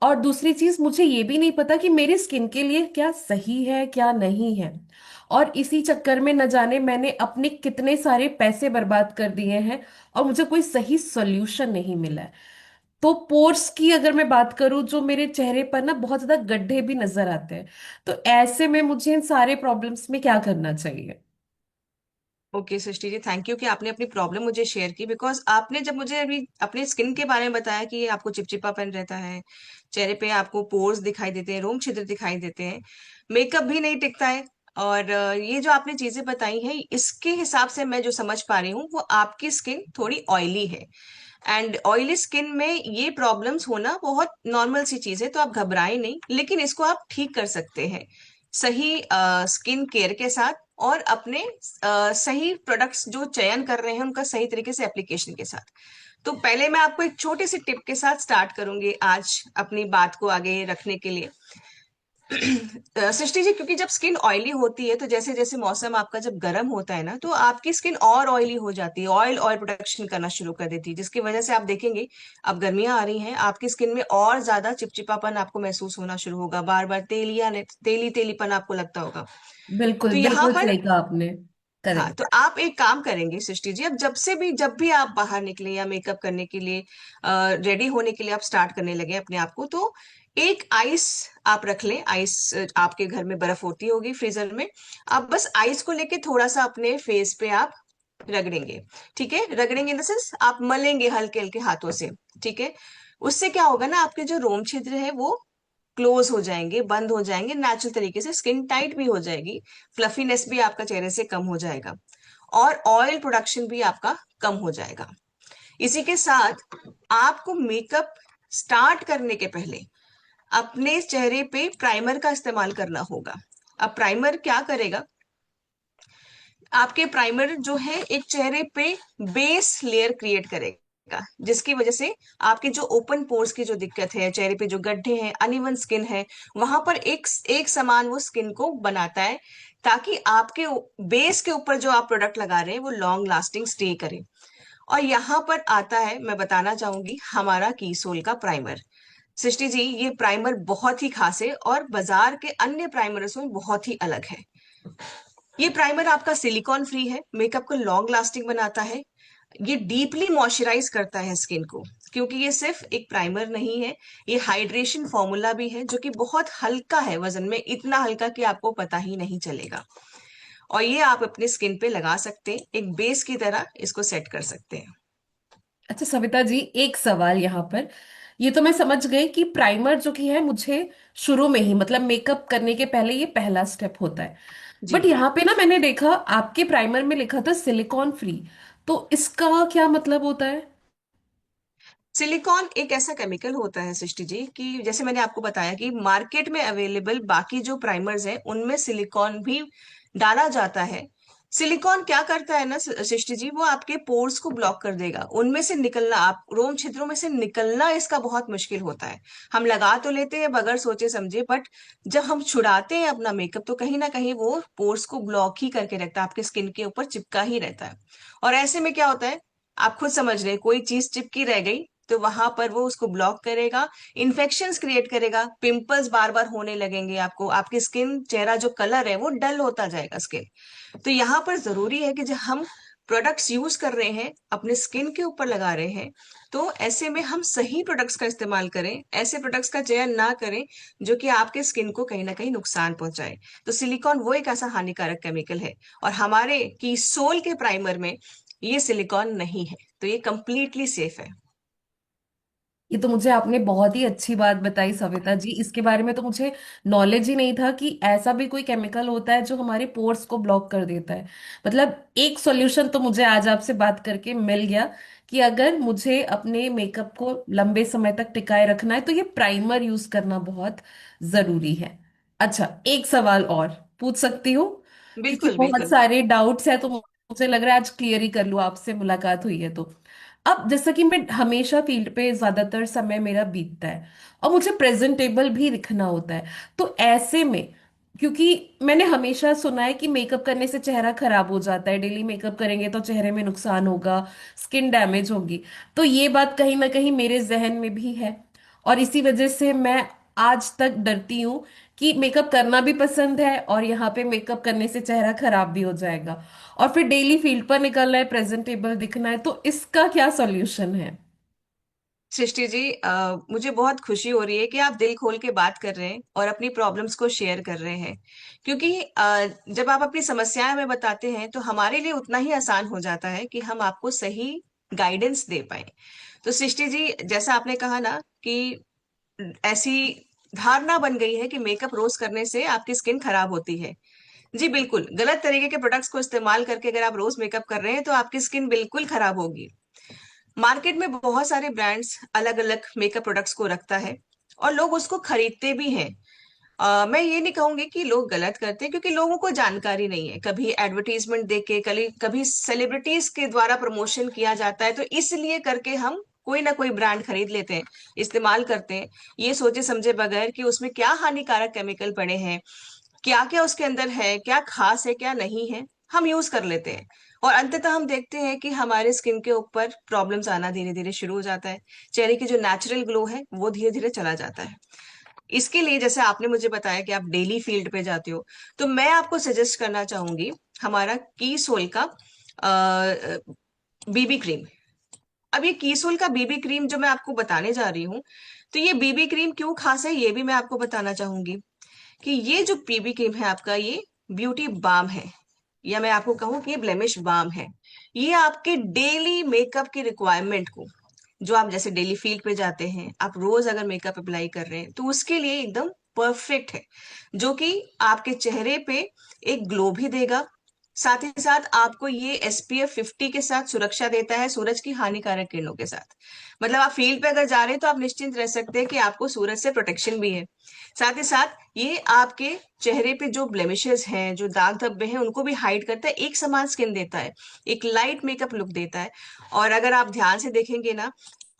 और दूसरी चीज मुझे ये भी नहीं पता कि मेरी स्किन के लिए क्या सही है क्या नहीं है। और इसी चक्कर में न जाने मैंने अपने कितने सारे पैसे बर्बाद कर दिए हैं और मुझे कोई सही सॉल्यूशन नहीं मिला है। तो पोर्स की अगर मैं बात करूं, जो मेरे चेहरे पर ना बहुत ज्यादा गड्ढे भी नजर आते हैं। तो ऐसे में मुझे इन सारे प्रॉब्लम्स में क्या करना चाहिए? Okay Srishti ji, thank you कि आपने अपनी प्रॉब्लम मुझे शेयर की, बिकॉज आपने जब मुझे अभी अपने स्किन के बारे में बताया कि आपको चिपचिपापन रहता है, चेहरे पे आपको पोर्स दिखाई देते हैं, रोम छिद्र दिखाई देते हैं, मेकअप भी नहीं टिकता है, और ये जो आपने चीजें बताई हैं, इसके हिसाब से मैं जो समझ पा रही हूँ वो आपकी स्किन थोड़ी ऑयली है। एंड ऑयली स्किन में ये प्रॉब्लम्स होना बहुत नॉर्मल सी चीज है, तो आप घबराएं नहीं, लेकिन इसको आप ठीक कर सकते हैं सही स्किन केयर के साथ, और अपने सही प्रोडक्ट्स जो चयन कर रहे हैं उनका सही तरीके से एप्लीकेशन के साथ। तो पहले मैं आपको एक छोटी सी टिप के साथ स्टार्ट करूंगी आज अपनी बात को आगे रखने के लिए। सृष्टि जी, क्योंकि जब स्किन ऑयली होती है तो जैसे जैसे मौसम आपका जब गर्म होता है ना, तो आपकी स्किन और ऑयली हो जाती है, ऑयल ऑयल प्रोडक्शन करना शुरू कर देती है, जिसकी वजह से आप देखेंगे अब गर्मियां आ रही हैं, आपकी स्किन में और ज्यादा चिपचिपापन आपको महसूस होना शुरू होगा, बार बार तेलिया तेली तेलीपन आपको लगता होगा। बिल्कुल तो यहाँ बिल्कुल पर, सही कहा आपने। हाँ, करेक्ट। तो आप एक काम करेंगे सृष्टि जी, अब जब भी आप बाहर निकले या मेकअप करने के लिए रेडी होने के लिए आप स्टार्ट करने लगे अपने आप को, तो एक आइस आप रख लें। आइस, आपके घर में बर्फ होती होगी फ्रीजर में, आप बस आइस को लेके थोड़ा सा अपने फेस पे आप रगड़ेंगे। ठीक है, रगड़ेंगे इन द सेंस आप मलेंगे हल्के हल्के हाथों से। ठीक है, उससे क्या होगा ना, आपके जो रोम छिद्र है वो क्लोज हो जाएंगे, बंद हो जाएंगे नेचुरल तरीके से, स्किन टाइट भी हो जाएगी, फ्लफीनेस भी आपका चेहरे से कम हो जाएगा, और ऑयल प्रोडक्शन भी आपका कम हो जाएगा। इसी के साथ आपको मेकअप स्टार्ट करने के पहले अपने चेहरे पे प्राइमर का इस्तेमाल करना होगा। अब प्राइमर क्या करेगा, आपके प्राइमर जो है एक चेहरे पे बेस लेयर क्रिएट करेगा, जिसकी वजह से आपके जो ओपन पोर्स की जो दिक्कत है, चेहरे पे जो गड्ढे हैं, अनइवन स्किन है, वहां पर एक एक समान वो स्किन को बनाता है, ताकि आपके बेस के ऊपर जो आप प्रोडक्ट लगा रहे हैं वो लॉन्ग लास्टिंग स्टे करे। और यहाँ पर आता है, मैं बताना चाहूंगी, हमारा कीसोल का प्राइमर। सृष्टि जी, ये प्राइमर बहुत ही खास है और बाजार के अन्य प्राइमरों से बहुत ही अलग है। ये प्राइमर आपका सिलिकॉन फ्री है, मेकअप को लॉन्ग लास्टिंग बनाता है, ये डीपली मॉइस्चराइज करता है स्किन को, क्योंकि ये सिर्फ एक प्राइमर नहीं है, ये हाइड्रेशन फॉर्मूला भी है, जो कि बहुत हल्का है वजन में, इतना हल्का कि आपको पता ही नहीं चलेगा। और ये आप अपने स्किन पे लगा सकते हैं, एक बेस की तरह इसको सेट कर सकते हैं। अच्छा सविता जी, एक सवाल यहाँ पर। ये तो मैं समझ गई कि प्राइमर जो कि है मुझे शुरू में ही, मतलब मेकअप करने के पहले, ये पहला स्टेप होता है। बट जी। यहाँ पे ना मैंने देखा आपके प्राइमर में लिखा था सिलिकॉन फ्री, तो इसका क्या मतलब होता है? सिलिकॉन एक ऐसा केमिकल होता है सृष्टि जी कि जैसे मैंने आपको बताया कि मार्केट में अवेलेबल बाकी जो प्राइमर्स हैं उनमें सिलिकॉन भी डाला जाता है। सिलिकॉन क्या करता है ना सृष्टि जी, वो आपके पोर्स को ब्लॉक कर देगा, उनमें से निकलना, आप रोम छिद्रों में से निकलना इसका बहुत मुश्किल होता है। हम लगा तो लेते हैं बगैर सोचे समझे, बट जब हम छुड़ाते हैं अपना मेकअप तो कहीं ना कहीं वो पोर्स को ब्लॉक ही करके रखता है, आपके स्किन के ऊपर चिपका ही रहता है। और ऐसे में क्या होता है, आप खुद समझ रहे हैं, कोई चीज चिपकी रह गई तो वहां पर वो उसको ब्लॉक करेगा, इन्फेक्शंस क्रिएट करेगा, पिंपल्स बार बार होने लगेंगे आपको, आपकी स्किन, चेहरा जो कलर है वो डल होता जाएगा स्किन। तो यहाँ पर जरूरी है कि जब हम प्रोडक्ट्स यूज कर रहे हैं, अपने स्किन के ऊपर लगा रहे हैं, तो ऐसे में हम सही प्रोडक्ट्स का इस्तेमाल करें, ऐसे प्रोडक्ट्स का चयन ना करें जो कि आपके स्किन को कहीं ना कहीं नुकसान पहुंचाए। तो सिलिकॉन वो एक ऐसा हानिकारक केमिकल है, और हमारे की सोल के प्राइमर में ये सिलिकॉन नहीं है, तो ये कंप्लीटली सेफ है। ये तो मुझे आपने बहुत ही अच्छी बात बताई सविता जी, इसके बारे में तो मुझे नॉलेज ही नहीं था कि ऐसा भी कोई केमिकल होता है जो हमारे पोर्स को ब्लॉक कर देता है। मतलब एक सॉल्यूशन तो मुझे आज आपसे बात करके मिल गया कि अगर मुझे अपने मेकअप को लंबे समय तक टिकाए रखना है तो ये प्राइमर यूज करना बहुत जरूरी है। अच्छा, एक सवाल और पूछ सकती हूँ? क्योंकि बिल्कुल बहुत बिल्कुल। सारे डाउट्स है, तो मुझे लग रहा है आज क्लियर ही कर लूँ, आपसे मुलाकात हुई है तो। अब जैसा कि मैं हमेशा फील्ड पे ज्यादातर समय मेरा बीतता है और मुझे प्रेजेंटेबल भी दिखना होता है, तो ऐसे में, क्योंकि मैंने हमेशा सुना है कि मेकअप करने से चेहरा खराब हो जाता है, डेली मेकअप करेंगे तो चेहरे में नुकसान होगा, स्किन डैमेज होगी, तो ये बात कहीं ना कहीं मेरे जहन में भी है। और इसी वजह से मैं आज तक डरती हूँ कि मेकअप करना भी पसंद है और यहाँ पे मेकअप करने से चेहरा खराब भी हो जाएगा, और फिर डेली फील्ड पर निकलना है, प्रेजेंटेबल दिखना है, तो इसका क्या सॉल्यूशन है? सृष्टि जी, मुझे बहुत खुशी हो रही है कि आप दिल खोल के बात कर रहे हैं और अपनी प्रॉब्लम्स को शेयर कर रहे हैं, क्योंकि जब आप अपनी समस्याएं हमें बताते हैं तो हमारे लिए उतना ही आसान हो जाता है कि हम आपको सही गाइडेंस दे पाए। तो सृष्टि जी, जैसा आपने कहा ना कि ऐसी धारणा बन गई है कि मेकअप रोज करने से आपकी स्किन खराब होती है। जी बिल्कुल, गलत तरीके के प्रोडक्ट्स को इस्तेमाल करके अगर आप रोज मेकअप कर रहे हैं तो आपकी स्किन बिल्कुल खराब होगी। मार्केट में बहुत सारे ब्रांड्स अलग अलग मेकअप प्रोडक्ट्स को रखता है और लोग उसको खरीदते भी हैं। मैं ये नहीं कहूंगी कि लोग गलत करते हैं, क्योंकि लोगों को जानकारी नहीं है, कभी एडवर्टीजमेंट देख के, कभी कभी सेलिब्रिटीज के द्वारा प्रमोशन किया जाता है, तो इसलिए करके हम कोई ना कोई ब्रांड खरीद लेते हैं, इस्तेमाल करते हैं, ये सोचे समझे बगैर कि उसमें क्या हानिकारक केमिकल पड़े हैं, क्या क्या उसके अंदर है, क्या खास है क्या नहीं है, हम यूज कर लेते हैं। और अंततः हम देखते हैं कि हमारे स्किन के ऊपर प्रॉब्लम्स आना धीरे धीरे शुरू हो जाता है, चेहरे की जो नेचुरल ग्लो है वो धीरे धीरे चला जाता है। इसके लिए जैसे आपने मुझे बताया कि आप डेली फील्ड पे जाते हो, तो मैं आपको सजेस्ट करना चाहूंगी हमारा की सोल का बीबी क्रीम। अब ये कीसोल का बीबी क्रीम जो मैं आपको बताने जा रही हूँ, तो ये बीबी क्रीम क्यों खास है ये भी मैं आपको बताना चाहूंगी। कि ये जो बीबी क्रीम है आपका, ये ब्यूटी बाम है, या मैं आपको कहूँ कि ये ब्लेमिश बाम है। ये आपके डेली मेकअप की रिक्वायरमेंट को, जो आप जैसे डेली फील्ड पे जाते हैं, आप रोज अगर मेकअप अप्लाई कर रहे हैं तो उसके लिए एकदम परफेक्ट है, जो कि आपके चेहरे पे एक ग्लो भी देगा, साथ ही साथ आपको ये SPF 50 के साथ सुरक्षा देता है सूरज की हानिकारक किरणों के साथ। मतलब आप फील्ड पे अगर जा रहे हैं तो आप निश्चिंत रह सकते हैं कि आपको सूरज से प्रोटेक्शन भी है। साथ ही साथ ये आपके चेहरे पे जो ब्लेमिशेस हैं, जो दाग धब्बे हैं, उनको भी हाइड करता है, एक समान स्किन देता है, एक लाइट मेकअप लुक देता है। और अगर आप ध्यान से देखेंगे ना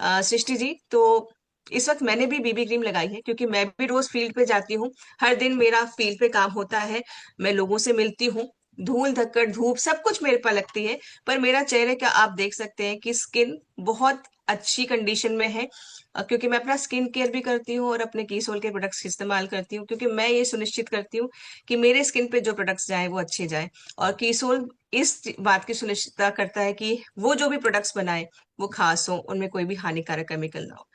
सृष्टि जी, तो इस वक्त मैंने भी बीबी क्रीम लगाई है, क्योंकि मैं भी रोज फील्ड पे जाती हूँ, हर दिन मेरा फील्ड पे काम होता है, मैं लोगों से मिलती हूँ, धूल धक्कड़ धूप सब कुछ मेरे पर लगती है, पर मेरा चेहरे का आप देख सकते हैं कि स्किन बहुत अच्छी कंडीशन में है। क्योंकि मैं अपना स्किन केयर भी करती हूँ और अपने कीसोल के प्रोडक्ट्स इस्तेमाल करती हूँ, क्योंकि मैं ये सुनिश्चित करती हूँ कि मेरे स्किन पे जो प्रोडक्ट्स जाए वो अच्छे जाए। और कीसोल इस बात की सुनिश्चितता करता है कि वो जो भी प्रोडक्ट्स बनाए वो खास हो, उनमें कोई भी हानिकारक केमिकल ना हो।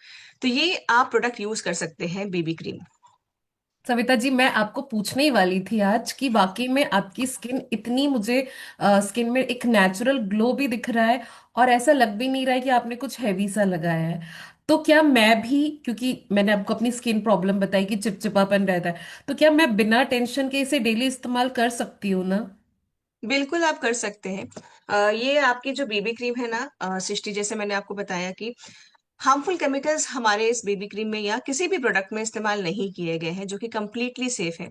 तो ये आप प्रोडक्ट यूज कर सकते हैं, बीबी क्रीम। सविता जी, मैं आपको पूछने ही वाली थी आज कि वाकई में आपकी स्किन इतनी, मुझे स्किन में एक नेचुरल ग्लो भी दिख रहा है, और ऐसा लग भी नहीं रहा है कि आपने कुछ हैवी सा लगाया है। तो क्या मैं भी, क्योंकि मैंने आपको अपनी स्किन प्रॉब्लम बताई कि चिपचिपापन रहता है, तो क्या मैं बिना टेंशन के इसे डेली इस्तेमाल कर सकती हूँ ना? बिल्कुल आप कर सकते हैं। ये आपकी जो बेबी क्रीम है ना सृष्टि, जैसे मैंने आपको बताया कि हार्मफुल केमिकल्स हमारे इस बेबी क्रीम में या किसी भी प्रोडक्ट में इस्तेमाल नहीं किए गए हैं, जो कि कंप्लीटली सेफ है।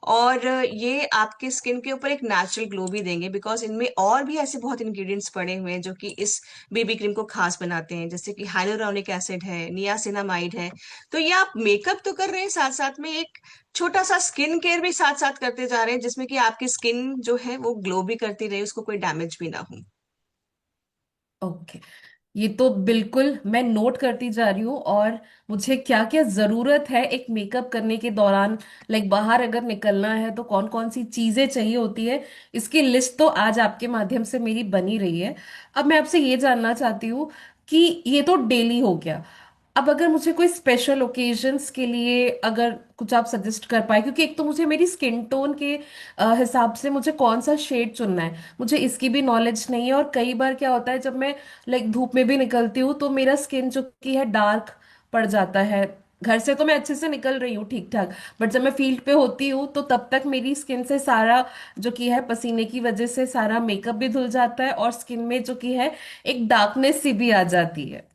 और ये आपके स्किन के ऊपर एक नेचुरल ग्लो भी देंगे, बिकॉज इनमें और भी ऐसे बहुत इंग्रेडिएंट्स पड़े हुए हैं जो कि इस बेबी क्रीम को खास बनाते हैं, जैसे कि हाइलोरोनिक एसिड है, नियासिनामाइड है। तो ये आप मेकअप तो कर रहे हैं, साथ साथ में एक छोटा सा स्किन केयर भी साथ साथ करते जा रहे हैं, जिसमें कि आपकी स्किन जो है वो ग्लो भी करती रहे, उसको कोई डैमेज भी ना हो। ओके, ये तो बिल्कुल मैं नोट करती जा रही हूँ। और मुझे क्या क्या जरूरत है एक मेकअप करने के दौरान, लाइक बाहर अगर निकलना है तो कौन कौन सी चीजें चाहिए होती है, इसकी लिस्ट तो आज आपके माध्यम से मेरी बनी रही है। अब मैं आपसे ये जानना चाहती हूँ कि ये तो डेली हो गया, अब अगर मुझे कोई स्पेशल ओकेजन्स के लिए अगर कुछ आप सजेस्ट कर पाए, क्योंकि एक तो मुझे मेरी स्किन टोन के हिसाब से मुझे कौन सा शेड चुनना है, मुझे इसकी भी नॉलेज नहीं है। और कई बार क्या होता है, जब मैं लाइक धूप में भी निकलती हूँ तो मेरा स्किन जो कि है डार्क पड़ जाता है। घर से तो मैं अच्छे से निकल रही हूँ ठीक ठाक, बट जब मैं फील्ड पे होती हूँ तो तब तक मेरी स्किन से सारा जो कि है पसीने की वजह से सारा मेकअप भी धुल जाता है, और स्किन में जो कि है एक डार्कनेस सी भी आ जाती है।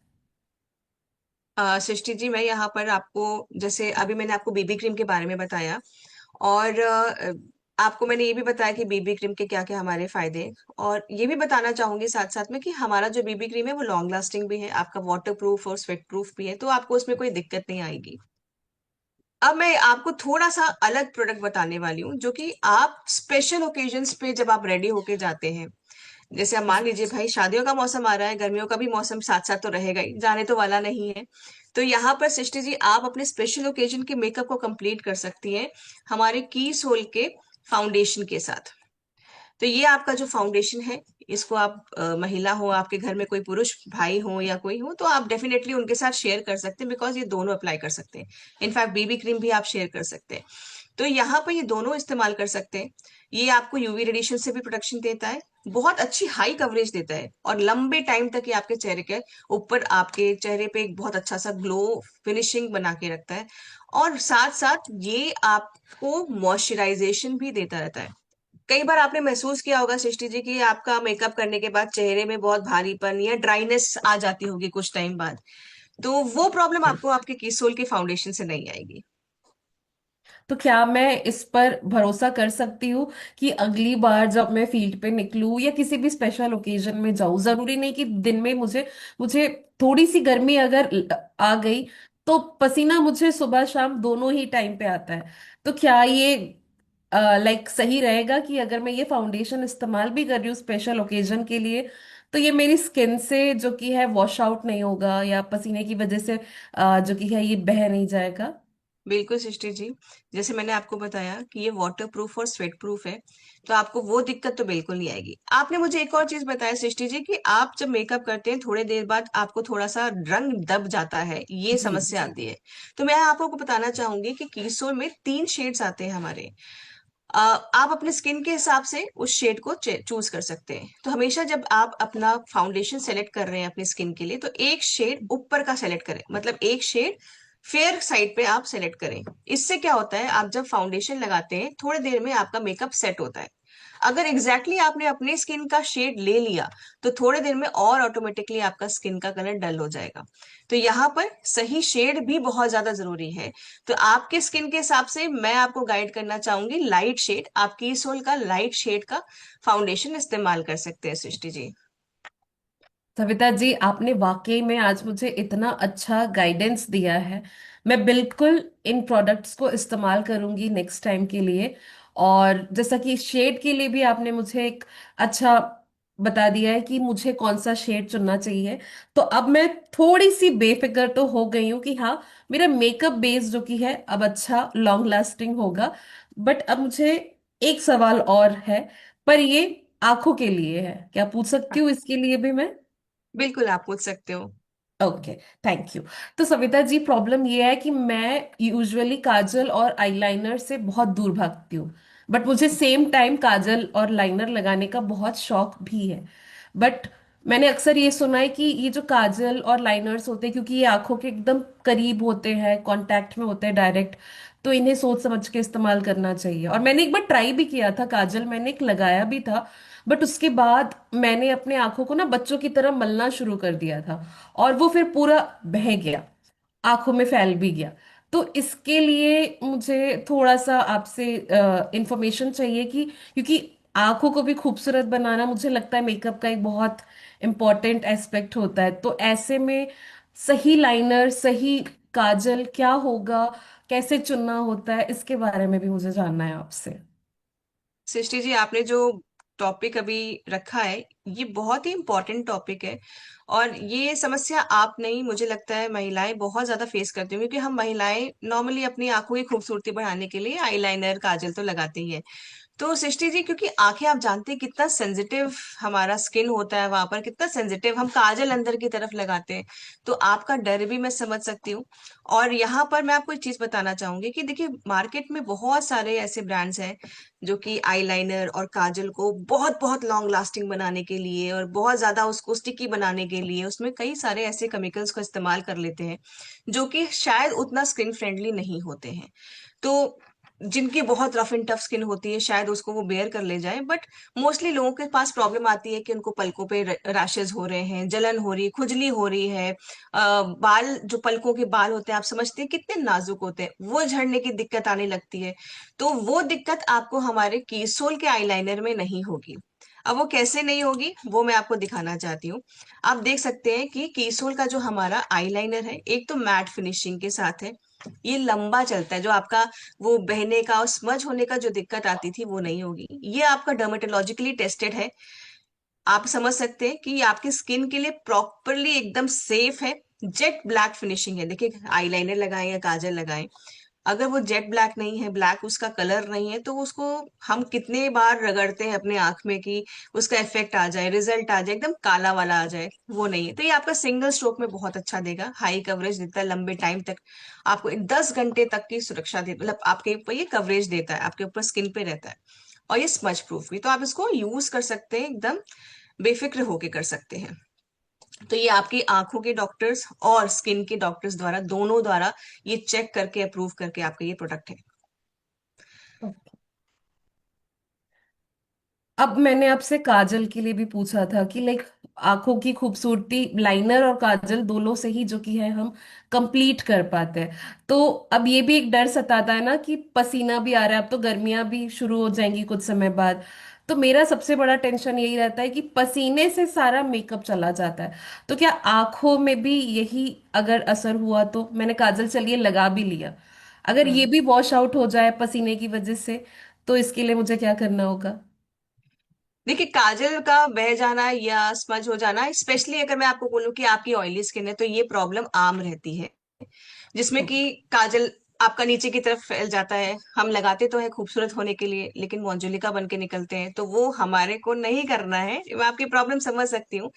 सृष्टि जी, मैं यहाँ पर आपको, जैसे अभी मैंने आपको बेबी क्रीम के बारे में बताया, और आपको मैंने ये भी बताया कि बेबी क्रीम के क्या क्या हमारे फायदे हैं। और ये भी बताना चाहूंगी साथ साथ में कि हमारा जो बेबी क्रीम है वो लॉन्ग लास्टिंग भी है, आपका वाटर प्रूफ और स्वेट प्रूफ भी है, तो आपको उसमें कोई दिक्कत नहीं आएगी। अब मैं आपको थोड़ा सा अलग प्रोडक्ट बताने वाली हूँ, जो कि आप स्पेशल ओकेजन्स पे जब आप रेडी होके जाते हैं, जैसे आप मान लीजिए भाई शादियों का मौसम आ रहा है, गर्मियों का भी मौसम साथ साथ तो रहेगा ही, जाने तो वाला नहीं है। तो यहाँ पर सृष्टि जी आप अपने स्पेशल ओकेजन के मेकअप को कंप्लीट कर सकती हैं हमारे की सोल के फाउंडेशन के साथ। तो ये आपका जो फाउंडेशन है, इसको आप महिला हो, आपके घर में कोई पुरुष भाई हो या कोई हो, तो आप डेफिनेटली उनके साथ शेयर कर सकते हैं, बिकॉज ये दोनों अप्लाई कर सकते हैं। इनफैक्ट बेबी क्रीम भी आप शेयर कर सकते हैं। तो यहाँ पर ये दोनों इस्तेमाल कर सकते हैं। ये आपको यूवी रेडिएशन से भी प्रोटेक्शन देता है, बहुत अच्छी हाई कवरेज देता है, और लंबे टाइम तक ये आपके चेहरे के ऊपर, आपके चेहरे पे एक बहुत अच्छा सा ग्लो फिनिशिंग बना के रखता है। और साथ साथ ये आपको मॉइस्चराइजेशन भी देता रहता है। कई बार आपने महसूस किया होगा सृष्टि जी कि आपका मेकअप करने के बाद चेहरे में बहुत भारीपन या ड्राइनेस आ जाती होगी कुछ टाइम बाद, तो वो प्रॉब्लम आपको आपके कीसोल के फाउंडेशन से नहीं आएगी। तो क्या मैं इस पर भरोसा कर सकती हूँ कि अगली बार जब मैं फील्ड पे निकलूं या किसी भी स्पेशल ओकेजन में जाऊं, जरूरी नहीं कि दिन में मुझे मुझे थोड़ी सी गर्मी अगर आ गई तो पसीना मुझे सुबह शाम दोनों ही टाइम पे आता है, तो क्या ये लाइक सही रहेगा कि अगर मैं ये फाउंडेशन इस्तेमाल भी कर रही हूँ स्पेशल ओकेजन के लिए, तो ये मेरी स्किन से जो कि है वॉश आउट नहीं होगा या पसीने की वजह से जो कि है ये बह नहीं जाएगा? बिल्कुल सृष्टि जी, जैसे मैंने आपको बताया कि ये वाटर प्रूफ और स्वेट प्रूफ है, तो आपको वो दिक्कत तो बिल्कुल नहीं आएगी। आपने मुझे एक और चीज बताया सृष्टि जी कि आप जब मेकअप करते हैं थोड़ी देर बाद आपको थोड़ा सा रंग दब जाता है, ये जी। समस्या आती है। तो मैं आपको बताना चाहूंगी कि कीसोल में 3 शेड्स आते हैं हमारे। आप अपने स्किन के हिसाब से उस शेड को चूज कर सकते हैं। तो हमेशा जब आप अपना फाउंडेशन सेलेक्ट कर रहे हैं अपनी स्किन के लिए, तो एक शेड ऊपर का सेलेक्ट करें, मतलब एक शेड फेयर साइड पे आप सेलेक्ट करें। इससे क्या होता है, आप जब फाउंडेशन लगाते हैं थोड़ी देर में आपका मेकअप सेट होता है। अगर एग्जैक्टली आपने अपने स्किन का शेड ले लिया, तो थोड़े देर में और ऑटोमेटिकली आपका स्किन का कलर डल हो जाएगा। तो यहाँ पर सही शेड भी बहुत ज्यादा जरूरी है। तो आपके स्किन के हिसाब से मैं आपको गाइड करना चाहूंगी, लाइट शेड, आप की सोल का लाइट शेड का फाउंडेशन इस्तेमाल कर सकते हैं सृष्टि जी। सविता जी, आपने वाकई में आज मुझे इतना अच्छा गाइडेंस दिया है। मैं बिल्कुल इन प्रोडक्ट्स को इस्तेमाल करूंगी नेक्स्ट टाइम के लिए। और जैसा कि शेड के लिए भी आपने मुझे एक अच्छा बता दिया है कि मुझे कौन सा शेड चुनना चाहिए, तो अब मैं थोड़ी सी बेफिक्र तो हो गई हूँ कि हाँ, मेरा मेकअप बेस जो कि है अब अच्छा लॉन्ग लास्टिंग होगा। बट अब मुझे एक सवाल और है, पर ये आंखों के लिए है, क्या पूछ सकती हूँ इसके लिए भी मैं? बिल्कुल आप पूछ सकते हो। Okay, thank you. तो सविता जी, प्रॉब्लम ये है कि मैं यूजुअली काजल और आईलाइनर से बहुत दूर भागती हूँ, बट मुझे सेम टाइम काजल और लाइनर लगाने का बहुत शौक भी है। बट मैंने अक्सर ये सुना है कि ये जो काजल और लाइनर्स होते हैं, क्योंकि ये आंखों के एकदम करीब होते हैं, कांटेक्ट में होते हैं डायरेक्ट, तो इन्हें सोच समझ के इस्तेमाल करना चाहिए। और मैंने एक बार ट्राई भी किया था, काजल मैंने एक लगाया भी था, बट उसके बाद मैंने अपने आंखों को ना बच्चों की तरह मलना शुरू कर दिया था, और वो फिर पूरा बह गया, आंखों में फैल भी गया। तो इसके लिए मुझे थोड़ा सा आपसे इंफॉर्मेशन चाहिए कि, क्योंकि आंखों को भी खूबसूरत बनाना मुझे लगता है मेकअप का एक बहुत इम्पोर्टेंट एस्पेक्ट होता है। तो ऐसे में सही लाइनर, सही काजल क्या होगा, कैसे चुनना होता है, इसके बारे में भी मुझे जानना है आपसे। सृष्टि जी, आपने जो टॉपिक अभी रखा है, ये बहुत ही इम्पोर्टेंट टॉपिक है। और ये समस्या आप नहीं, मुझे लगता है महिलाएं बहुत ज्यादा फेस करती हैं, क्योंकि हम महिलाएं नॉर्मली अपनी आंखों की खूबसूरती बढ़ाने के लिए आईलाइनर काजल तो लगाते ही है। तो सृष्टि जी, क्योंकि आंखें आप जानते हैं कितना सेंसिटिव हमारा स्किन होता है, वहां पर कितना सेंसिटिव हम काजल अंदर की तरफ लगाते हैं, तो आपका डर भी मैं समझ सकती हूँ। और यहाँ पर मैं आपको एक चीज बताना चाहूंगी कि देखिए, मार्केट में बहुत सारे ऐसे ब्रांड्स हैं जो कि आईलाइनर और काजल को बहुत बहुत लॉन्ग लास्टिंग बनाने के लिए और बहुत ज्यादा उसको स्टिकी बनाने के लिए उसमें कई सारे ऐसे केमिकल्स का इस्तेमाल कर लेते हैं, जो कि शायद उतना स्किन फ्रेंडली नहीं होते हैं। तो जिनकी बहुत रफ एंड टफ स्किन होती है शायद उसको वो बेयर कर ले जाए, बट मोस्टली लोगों के पास प्रॉब्लम आती है कि उनको पलकों पे रैशेज हो रहे हैं, जलन हो रही है, खुजली हो रही है, बाल, जो पलकों के बाल होते हैं आप समझते हैं कितने नाजुक होते हैं, वो झड़ने की दिक्कत आने लगती है। तो वो दिक्कत आपको हमारे कीसोल के आईलाइनर में नहीं होगी। अब वो कैसे नहीं होगी वो मैं आपको दिखाना चाहती हूँ। आप देख सकते हैं कि कीसोल का जो हमारा आईलाइनर है, एक तो मैट फिनिशिंग के साथ है, ये लंबा चलता है, जो आपका वो बहने का और स्मज होने का जो दिक्कत आती थी वो नहीं होगी। ये आपका डर्मेटोलॉजिकली टेस्टेड है, आप समझ सकते हैं कि ये आपकी स्किन के लिए प्रॉपरली एकदम सेफ है। जेट ब्लैक फिनिशिंग है, देखिए आईलाइनर लगाएं या काजल लगाएं, अगर वो जेट ब्लैक नहीं है, ब्लैक उसका कलर नहीं है, तो उसको हम कितने बार रगड़ते हैं अपने आंख में कि उसका इफेक्ट आ जाए, रिजल्ट आ जाए, एकदम काला वाला आ जाए, वो नहीं है। तो ये आपका सिंगल स्ट्रोक में बहुत अच्छा देगा, हाई कवरेज देता है, लंबे टाइम तक आपको 10 घंटे तक की सुरक्षा दे, मतलब आपके ऊपर ये कवरेज देता है, आपके ऊपर स्किन पे रहता है। और ये स्मज प्रूफ भी, तो आप इसको यूज कर सकते हैं, एकदम बेफिक्र होके कर सकते हैं। तो ये आपकी आंखों के डॉक्टर्स और स्किन के डॉक्टर्स द्वारा, दोनों द्वारा ये चेक करके अप्रूव करके आपका ये प्रोडक्ट है। अब मैंने आपसे काजल के लिए भी पूछा था कि लाइक आंखों की खूबसूरती लाइनर और काजल दोनों से ही जो कि है हम कंप्लीट कर पाते हैं। तो अब ये भी एक डर सताता है ना कि पसीना भी आ रहा है, अब तो गर्मियां भी शुरू हो जाएंगी कुछ समय बाद। तो मेरा सबसे बड़ा टेंशन यही रहता है कि पसीने से सारा मेकअप चला जाता है, तो क्या आंखों में भी यही अगर असर हुआ? तो मैंने काजल चलिए लगा भी लिया, अगर ये हम्म। भी वॉश आउट हो जाए पसीने की वजह से, तो इसके लिए मुझे क्या करना होगा? देखिए, काजल का बह जाना या स्मज हो जाना, स्पेशली अगर मैं आपको बोलूं कि आपकी ऑयली स्किन है, तो ये प्रॉब्लम आम रहती है, जिसमें कि काजल आपका नीचे की तरफ फैल जाता है। हम लगाते तो है खूबसूरत होने के लिए, लेकिन मंजुलिका बन के निकलते हैं, तो वो हमारे को नहीं करना है। मैं आपकी प्रॉब्लम समझ सकती हूँ।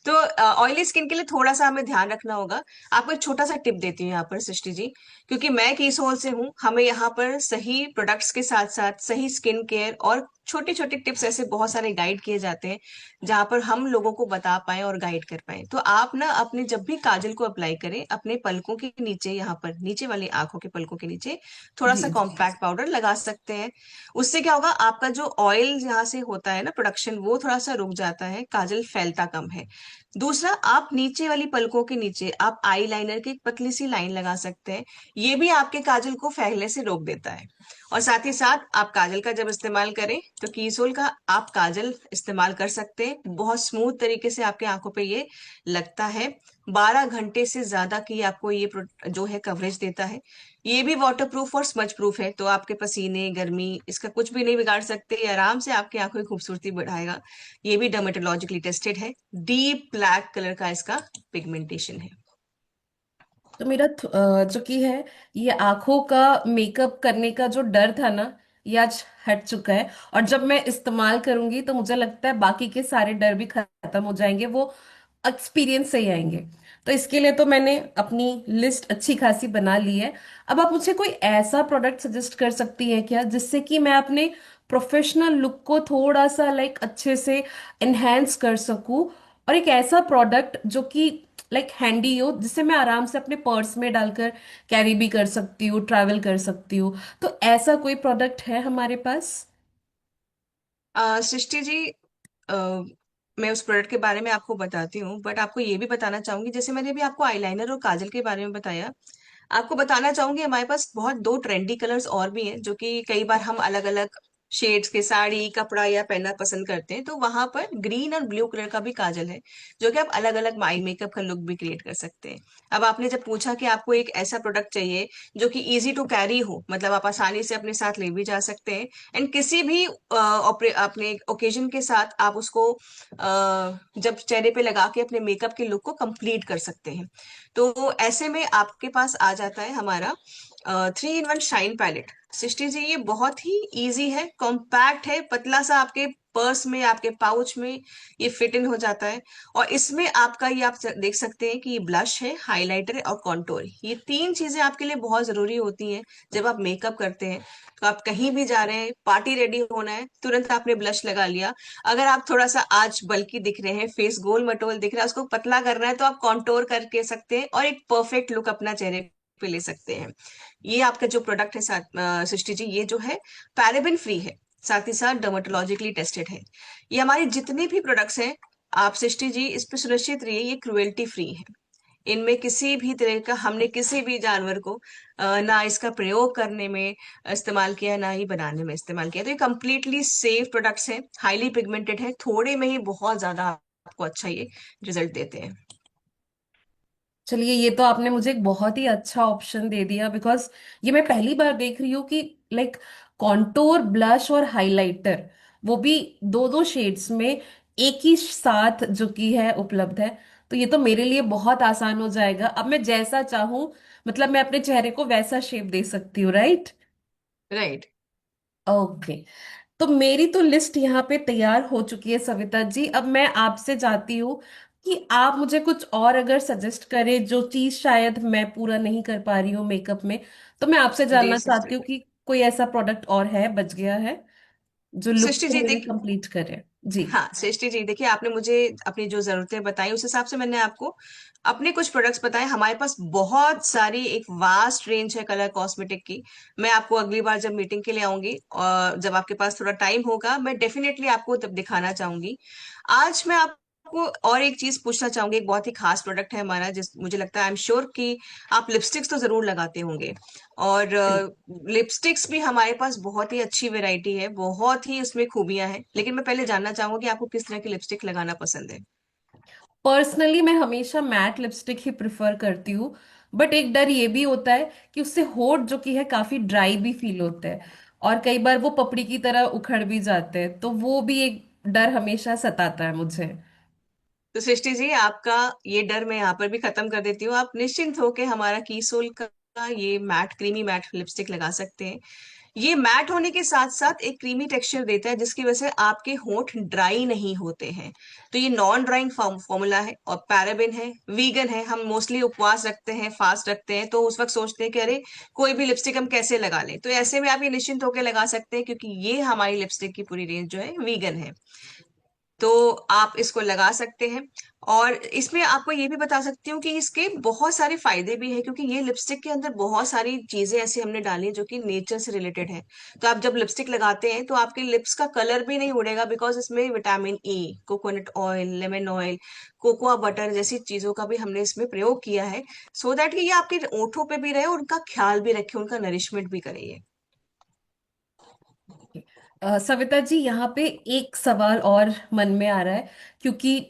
तो ऑयली स्किन के लिए थोड़ा सा हमें ध्यान रखना होगा। आपको एक छोटा सा टिप देती हूँ यहाँ पर सृष्टि जी, क्योंकि मैं कीसोल से हूँ, हमें यहाँ पर सही प्रोडक्ट्स के साथ साथ सही स्किन केयर और छोटे छोटे टिप्स ऐसे बहुत सारे गाइड किए जाते हैं, जहां पर हम लोगों को बता पाए और गाइड कर पाए। तो आप ना अपने जब भी काजल को अप्लाई करें, अपने पलकों के नीचे, यहाँ पर नीचे वाली आंखों के पलकों के नीचे थोड़ा सा जी जी। कॉम्पैक्ट पाउडर लगा सकते हैं। उससे क्या होगा, आपका जो ऑयल यहाँ से होता है ना प्रोडक्शन, वो थोड़ा सा रुक जाता है, काजल फैलता कम है। दूसरा, आप नीचे वाली पलकों के नीचे आप आई लाइनर की एक पतली सी लाइन लगा सकते हैं, ये भी आपके काजल को फैलने से रोक देता है। और साथ ही साथ आप काजल का जब इस्तेमाल करें, तो कीसोल का आप काजल इस्तेमाल कर सकते हैं, बहुत स्मूथ तरीके से आपके आंखों पे ये लगता है। 12 घंटे से ज्यादा की आपको ये जो है कवरेज देता है। ये भी वाटर प्रूफ और स्मज प्रूफ है, तो आपके पसीने, गर्मी, इसका कुछ भी नहीं बिगाड़ सकते, ये आराम से आपकी आंखों की खूबसूरती बढ़ाएगा। ये भी डर्मेटोलॉजिकली टेस्टेड है, डीप ब्लैक कलर का इसका पिगमेंटेशन है। तो मेरा जो कि है, ये आंखों का मेकअप करने का जो डर था ना, ये आज हट चुका है। और जब मैं इस्तेमाल करूंगी तो मुझे लगता है बाकी के सारे डर भी खत्म हो जाएंगे। वो एक्सपीरियंस से ही आएंगे। तो इसके लिए तो मैंने अपनी लिस्ट अच्छी खासी बना ली है। अब आप मुझे कोई ऐसा प्रोडक्ट सजेस्ट कर सकती हैं क्या, जिससे कि मैं अपने प्रोफेशनल लुक को थोड़ा सा लाइक अच्छे से इन्हेंस कर सकूं, और एक ऐसा प्रोडक्ट जो कि लाइक हैंडी हो, जिससे मैं आराम से अपने पर्स में डालकर कैरी भी कर सकती हूँ, ट्रैवल कर सकती हूँ। तो ऐसा कोई प्रोडक्ट है हमारे पास? सृष्टि जी, अ, मैं उस प्रोडक्ट के बारे में आपको बताती हूँ, बट आपको ये भी बताना चाहूंगी, जैसे मैंने अभी आपको आईलाइनर और काजल के बारे में बताया, आपको बताना चाहूंगी हमारे पास बहुत दो ट्रेंडी कलर्स और भी हैं जो कि कई बार हम अलग अलग शेड्स के साड़ी कपड़ा या पहनना पसंद करते हैं। तो वहां पर ग्रीन और ब्लू कलर का भी काजल है जो कि आप अलग अलग आई मेकअप का लुक भी क्रिएट कर सकते हैं। अब आपने जब पूछा कि आपको एक ऐसा प्रोडक्ट चाहिए जो कि इजी टू कैरी हो, मतलब आप आसानी से अपने साथ ले भी जा सकते हैं, एंड किसी भी अपने ओकेजन के साथ आप उसको जब चेहरे पे लगा के अपने मेकअप के लुक को कंप्लीट कर सकते हैं। तो ऐसे में आपके पास आ जाता है हमारा 3 in 1 shine palette. Srishti ji, ये बहुत ही इजी है, कॉम्पैक्ट है, पतला सा आपके पर्स में आपके पाउच में ये फिट इन हो जाता है। और इसमें आपका ये आप देख सकते हैं कि ये ब्लश है, हाइलाइटर है और कॉन्टोर, ये तीन चीजें आपके लिए बहुत जरूरी होती हैं जब आप मेकअप करते हैं। तो आप कहीं भी जा रहे हैं, पार्टी रेडी होना है, तुरंत आपने ब्लश लगा लिया। अगर आप थोड़ा सा आज बल्कि दिख रहे हैं, फेस गोल मटोल दिख रहा है, उसको पतला करना है, तो आप कॉन्टोर करके सकते हैं और एक परफेक्ट लुक अपना चेहरे पे ले सकते हैं। ये आपका जो प्रोडक्ट है सृष्टि जी, ये जो है पैराबेन फ्री है, साथ ही साथ डर्मेटोलॉजिकली टेस्टेड है। ये हमारे जितने भी प्रोडक्ट्स हैं, आप सृष्टि जी इस पे सुनिश्चित रहिए, ये क्रुएल्टी फ्री है। इनमें किसी भी तरह का हमने किसी भी जानवर को ना इसका प्रयोग करने में इस्तेमाल किया है, ना ही बनाने में इस्तेमाल किया है। तो ये कम्प्लीटली सेफ प्रोडक्ट्स हैं, हाईली पिगमेंटेड है, थोड़े में ही बहुत ज्यादा आपको अच्छा ये रिजल्ट देते हैं। चलिए, ये तो आपने मुझे एक बहुत ही अच्छा ऑप्शन दे दिया, बिकॉज ये मैं पहली बार देख रही हूँ कि लाइक कॉन्टोर, ब्लश और हाइलाइटर, वो भी दो दो शेड्स में एक ही साथ जो की है उपलब्ध है। तो ये तो मेरे लिए बहुत आसान हो जाएगा। अब मैं जैसा चाहूँ, मतलब मैं अपने चेहरे को वैसा शेप दे सकती हूँ, राइट? राइट। ओके। तो मेरी तो लिस्ट यहाँ पे तैयार हो चुकी है सविता जी। अब मैं आपसे चाहती हूँ कि आप मुझे कुछ और अगर सजेस्ट करें, जो चीज शायद मैं पूरा नहीं कर पा रही हूँ मेकअप में। तो मैं आपसे जी जानना सृष्टि चाहती हूँ कि कोई ऐसा प्रोडक्ट और है, बच गया है, जो लुक सृष्टि को जी मेरी देखिए, कंप्लीट करे। जी। हाँ सृष्टि जी देखिए, आपने मुझे अपनी जो जरूरतें बताई उस हिसाब से मैंने आपको अपने कुछ प्रोडक्ट्स बताए। हमारे पास बहुत सारी एक वास्ट रेंज है कलर कॉस्मेटिक की। मैं आपको अगली बार जब मीटिंग के लिए आऊंगी और जब आपके पास थोड़ा टाइम होगा, मैं डेफिनेटली आपको तब दिखाना चाहूंगी। आज मैं आपको और एक चीज पूछना चाहूंगी, एक बहुत ही खास प्रोडक्ट है हमारा, जिस मुझे लगता है आई एम श्योर कि आप लिपस्टिक्स तो जरूर लगाते होंगे। और लिपस्टिक्स भी हमारे पास बहुत ही अच्छी वैरायटी है, बहुत ही उसमें खूबियां हैं, लेकिन मैं पहले जानना चाहूंगी कि आपको किस तरह की लिपस्टिक लगाना पसंद है। पर्सनली मैं हमेशा मैट लिपस्टिक ही प्रेफर करती हूँ, बट एक डर ये भी होता है कि उससे होठ जो कि है काफी ड्राई भी फील होता है, और कई बार वो पपड़ी की तरह उखड़ भी जाते हैं। तो वो भी एक डर हमेशा सताता है मुझे। तो सृष्टि जी, आपका ये डर मैं यहाँ पर भी खत्म कर देती हूँ। आप निश्चिंत होकर हमारा कीसोल का ये मैट क्रीमी मैट लिपस्टिक लगा सकते हैं। ये मैट होने के साथ साथ एक क्रीमी टेक्सचर देता है, जिसकी वजह से आपके होंठ ड्राई नहीं होते हैं। तो ये नॉन ड्राइंग फॉर्मूला है और पैराबेन है, वीगन है। हम मोस्टली उपवास रखते हैं, फास्ट रखते हैं, तो उस वक्त सोचते हैं कि अरे कोई भी लिपस्टिक हम कैसे लगा लें। तो ऐसे में आप ये निश्चिंत होकर लगा सकते हैं, क्योंकि ये हमारी लिपस्टिक की पूरी रेंज जो है वीगन है। तो आप इसको लगा सकते हैं। और इसमें आपको ये भी बता सकती हूँ कि इसके बहुत सारे फायदे भी हैं, क्योंकि ये लिपस्टिक के अंदर बहुत सारी चीजें ऐसी हमने डाली हैं जो कि नेचर से रिलेटेड है। तो आप जब लिपस्टिक लगाते हैं तो आपके लिप्स का कलर भी नहीं उड़ेगा, बिकॉज इसमें vitamin E, coconut oil, lemon oil, cocoa butter जैसी चीजों का भी हमने इसमें प्रयोग किया है, सो दैट कि ये आपके ओठों पे भी रहे और उनका ख्याल भी रखे, उनका नरिशमेंट भी करे ये। सविता जी, यहाँ पे एक सवाल और मन में आ रहा है, क्योंकि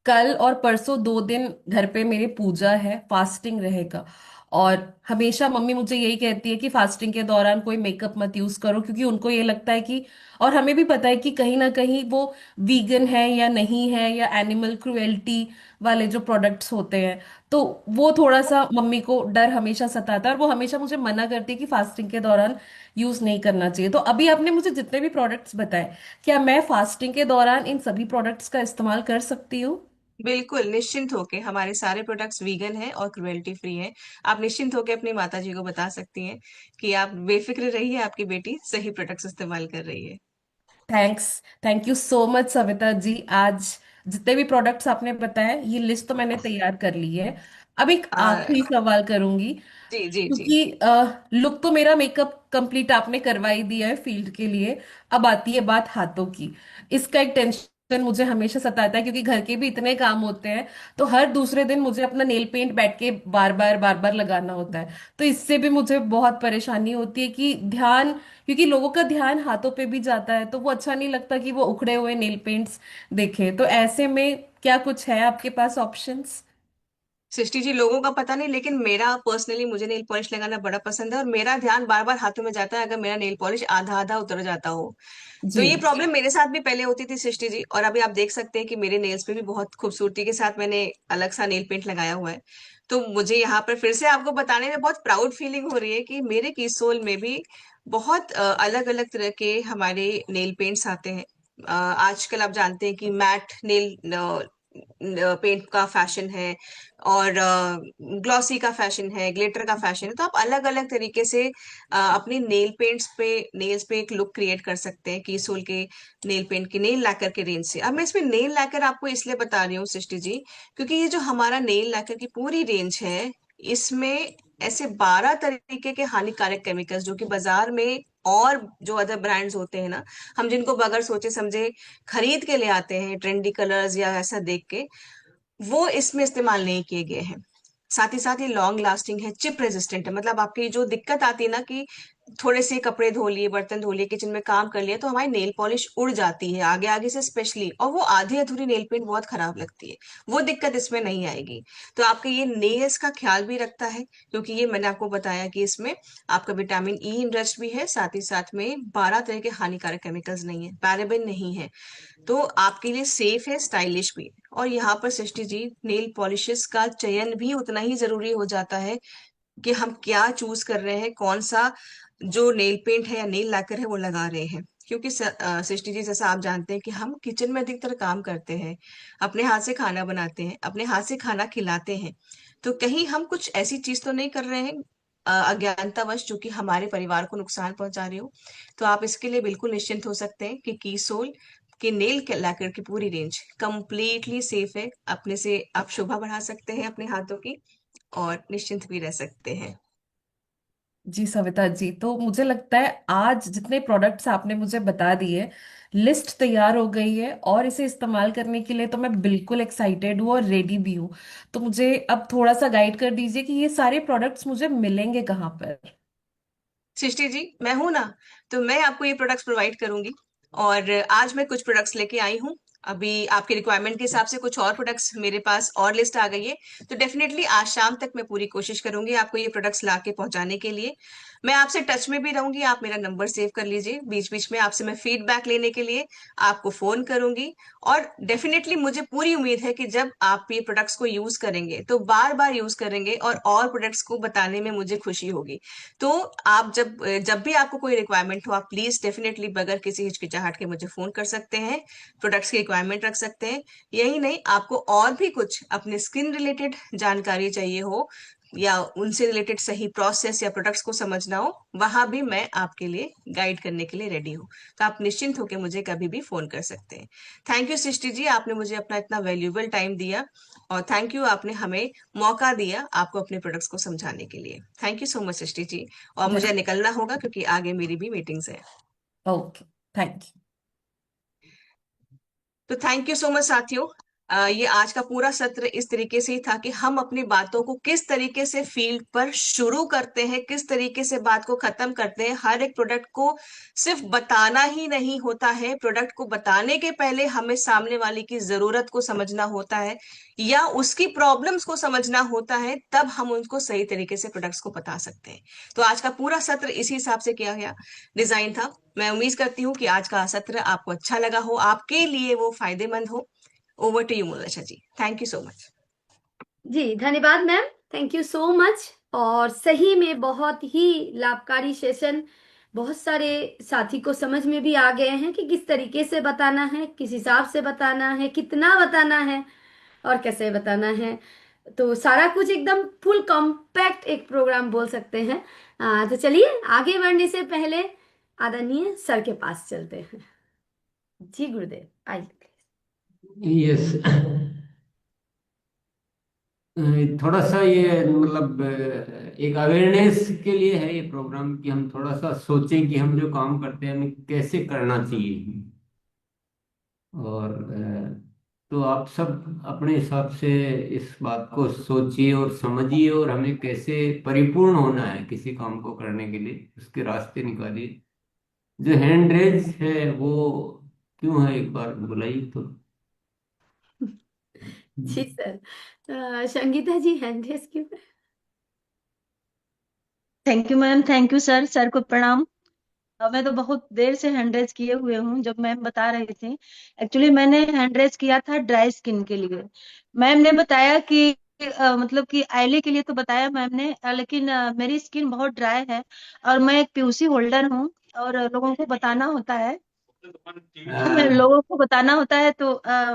कल और परसों 2 दिन घर पे मेरे पूजा है, फास्टिंग रहेगा। और हमेशा मम्मी मुझे यही कहती है कि फास्टिंग के दौरान कोई मेकअप मत यूज करो, क्योंकि उनको ये लगता है कि, और हमें भी पता है कि कहीं ना कहीं वो वीगन है या नहीं है, या एनिमल क्रुएल्टी वाले जो प्रोडक्ट्स होते हैं। तो वो थोड़ा सा मम्मी को डर हमेशा सताता है, और वो हमेशा मुझे मना करती है कि फास्टिंग के दौरान यूज नहीं करना चाहिए। तो अभी आपने मुझे जितने भी प्रोडक्ट्स बताए, क्या मैं फास्टिंग के दौरान इन सभी प्रोडक्ट्स का इस्तेमाल कर सकती हूँ? बिल्कुल निश्चिंत होके, हमारे सारे प्रोडक्ट्स वीगन हैं और क्रुएल्टी फ्री हैं। आप निश्चिंत होके अपनी माता जी को बता सकती हैं कि आप बेफिक्र रहिए, आपकी बेटी सही प्रोडक्ट्स इस्तेमाल कर रही है। Thanks. Thank you so much Savita ji. आज जितने भी प्रोडक्ट्स आपने बताए, ये लिस्ट तो मैंने तैयार कर ली है। अब एक आ, आखिरी सवाल करूंगी, जी जी जी। क्योंकि लुक तो मेरा मेकअप कंप्लीट आपने करवा ही दिया है फील्ड के लिए। अब आती है बात हाथों की। इसका एक टेंशन मुझे हमेशा सताता है, क्योंकि घर के भी इतने काम होते हैं, तो हर दूसरे दिन मुझे अपना नेल पेंट बैठ के बार बार लगाना होता है। तो इससे भी मुझे बहुत परेशानी होती है कि ध्यान, क्योंकि लोगों का ध्यान हाथों पे भी जाता है, तो वो अच्छा नहीं लगता कि वो उखड़े हुए नेल पेंट्स देखें। तो ऐसे में क्या कुछ है आपके पास ऑप्शंस? सृष्टि जी, लोगों का पता नहीं, लेकिन मेरा पर्सनली, मुझे नेल पॉलिश लगाना बड़ा पसंद है और मेरा ध्यान बार बार हाथों में जाता है अगर मेरा नेल पॉलिश आधा आधा उतर जाता हो। तो जी। ये प्रॉब्लम मेरे साथ भी पहले होती थी सृष्टि जी, और अभी आप देख सकते हैं कि मेरे नेल्स पे भी बहुत खूबसूरती के साथ मैंने अलग सा नेल पेंट लगाया हुआ है। तो मुझे यहाँ पर फिर से आपको बताने में बहुत प्राउड फीलिंग हो रही है कि मेरे कीसोल में भी बहुत अलग अलग तरह के हमारे नेल पेंट्स आते हैं। आजकल आप जानते हैं कि मैट नेल पेंट का फैशन है, और ग्लॉसी का फैशन है, ग्लिटर का फैशन है। तो आप अलग अलग तरीके से अपनी नेल्स पे एक लुक क्रिएट कर सकते हैं कीसोल के नेल पेंट की, नेल लैकर के रेंज से। अब मैं इसमें नेल लैकर आपको इसलिए बता रही हूँ सृष्टि जी, क्योंकि ये जो हमारा नेल लैकर की पूरी रेंज है, इसमें ऐसे 12 तरीके के हानिकारक केमिकल्स जो कि बाजार में और जो अदर ब्रांड्स होते हैं ना, हम जिनको बगैर सोचे समझे खरीद के ले आते हैं ट्रेंडी कलर्स या ऐसा देख के, वो इसमें इस्तेमाल नहीं किए गए हैं। साथ ही साथ ये लॉन्ग लास्टिंग है, चिप रेजिस्टेंट है। मतलब आपकी जो दिक्कत आती है ना कि थोड़े से कपड़े धो लिए, बर्तन धो लिए, किचन में काम कर लिया, तो हमारी नेल पॉलिश उड़ जाती है आगे आगे से स्पेशली, और वो आधी अधूरी नेल पेंट बहुत खराब लगती है। वो दिक्कत इसमें नहीं आएगी। तो आपके ये नेल्स का ख्याल भी रखता है, क्योंकि ये मैंने आपको बताया कि इसमें आपका विटामिन ई इनरिच्ड भी है, साथ ही साथ में 12 तरह के हानिकारक केमिकल्स नहीं है, पैराबेन नहीं है। तो आपके लिए सेफ है, स्टाइलिश भी। और यहाँ पर सृष्टि जी, नेल पॉलिशेस का चयन भी उतना ही जरूरी हो जाता है कि हम क्या चूज कर रहे हैं, कौन सा जो नेल पेंट है या नेल लैकर है वो लगा रहे हैं। क्योंकि सृष्टि जी, जैसा आप जानते हैं कि हम किचन में अधिकतर काम करते हैं, अपने हाथ से खाना बनाते हैं, अपने हाथ से खाना खिलाते हैं। तो कहीं हम कुछ ऐसी चीज तो नहीं कर रहे हैं अज्ञानतावश, जो कि हमारे परिवार को नुकसान पहुंचा रही हो। तो आप इसके लिए बिल्कुल निश्चिंत हो सकते हैं कि कीसोल कि नेल लैकर की पूरी रेंज कंप्लीटली सेफ है। अपने से आप शोभा बढ़ा सकते हैं अपने हाथों की, और निश्चिंत भी रह सकते हैं। जी सविता जी, तो मुझे लगता है आज जितने प्रोडक्ट्स आपने मुझे बता दिए, लिस्ट तैयार हो गई है, और इसे इस्तेमाल करने के लिए तो मैं बिल्कुल एक्साइटेड हूँ और रेडी भी हूँ। तो मुझे अब थोड़ा सा गाइड कर दीजिए कि ये सारे प्रोडक्ट्स मुझे मिलेंगे कहाँ पर? सृष्टि जी, मैं हूं ना, तो मैं आपको ये प्रोडक्ट्स प्रोवाइड करूंगी। और आज मैं कुछ प्रोडक्ट्स लेके आई हूँ। अभी आपके रिक्वायरमेंट के हिसाब से कुछ और प्रोडक्ट्स मेरे पास और लिस्ट आ गई है। तो डेफिनेटली आज शाम तक मैं पूरी कोशिश करूंगी आपको ये प्रोडक्ट्स ला के पहुंचाने के लिए। मैं आपसे टच में भी रहूंगी, आप मेरा नंबर सेव कर लीजिए। बीच बीच में आपसे मैं फीडबैक लेने के लिए आपको फोन करूंगी। और डेफिनेटली मुझे पूरी उम्मीद है कि जब आप ये प्रोडक्ट्स को यूज करेंगे तो बार बार यूज करेंगे, और प्रोडक्ट्स को बताने में मुझे खुशी होगी। तो आप जब जब भी आपको कोई रिक्वायरमेंट हो, आप प्लीज डेफिनेटली बगैर किसी हिचकिचाहट के मुझे फोन कर सकते हैं, प्रोडक्ट्स की रिक्वायरमेंट रख सकते हैं। यही नहीं, आपको और भी कुछ अपने स्किन रिलेटेड जानकारी चाहिए हो, या उनसे रिलेटेड सही प्रोसेस या प्रोडक्ट्स को समझना हो, वहां भी मैं आपके लिए गाइड करने के लिए रेडी हूँ। तो आप निश्चिंत होकर मुझे कभी भी फोन कर सकते हैं। थैंक यू सृष्टि जी, आपने मुझे अपना इतना वैल्यूएबल टाइम दिया, और थैंक यू, आपने हमें मौका दिया आपको अपने प्रोडक्ट्स को समझाने के लिए। Thank you so much Srishti ji. और मुझे निकलना होगा क्योंकि आगे मेरी भी मीटिंग्स है। Okay, thank you. तो थैंक यू सो मच साथियों। ये आज का पूरा सत्र इस तरीके से ही था कि हम अपनी बातों को किस तरीके से फील्ड पर शुरू करते हैं, किस तरीके से बात को खत्म करते हैं। हर एक प्रोडक्ट को सिर्फ बताना ही नहीं होता है, प्रोडक्ट को बताने के पहले हमें सामने वाले की जरूरत को समझना होता है, या उसकी प्रॉब्लम्स को समझना होता है, तब हम उनको सही तरीके से प्रोडक्ट्स को बता सकते हैं। तो आज का पूरा सत्र इसी हिसाब से किया गया डिजाइन था। मैं उम्मीद करती हूँ कि आज का सत्र आपको अच्छा लगा हो, आपके लिए वो फायदेमंद हो। Over to you Monalisa ji, thank you so much. जी धन्यवाद ma'am, thank you so much. और सही में बहुत ही लाभकारी सेशन, बहुत सारे साथी को समझ में भी आ गए हैं कि किस तरीके से बताना है, किस हिसाब से बताना है, कितना बताना है। और कैसे बताना है। तो सारा कुछ एकदम फुल कॉम्पैक्ट एक प्रोग्राम बोल सकते हैं। तो चलिए आगे बढ़ने से पहले आदरणीय सर के पास चलते हैं। जी गुरुदेव, आइए। यस, थोड़ा सा ये मतलब एक अवेयरनेस के लिए है ये प्रोग्राम कि हम थोड़ा सा सोचें कि हम जो काम करते हैं हमें कैसे करना चाहिए। और तो आप सब अपने हिसाब से इस बात को सोचिए और समझिए और हमें कैसे परिपूर्ण होना है किसी काम को करने के लिए उसके रास्ते निकालिए। जो हैंड रेज है वो क्यों है, एक बार बुलाइए तो। जी सर। संगीता जी, हैंड रेस क्यों है? Thank you ma'am, thank you sir, sir को प्रणाम। मैं तो बहुत देर से हैंड रेस किए हुए हूँ, जब मैम बता रही थी। एक्चुअली मैंने हैंड रेस किया था ड्राई स्किन के लिए। मैम ने बताया कि मतलब कि ऑयली के लिए तो बताया मैम ने, लेकिन मेरी स्किन बहुत ड्राई है और मैं एक पीयूसी होल्डर हूँ और लोगों को बताना होता है। लोगों को बताना होता है तो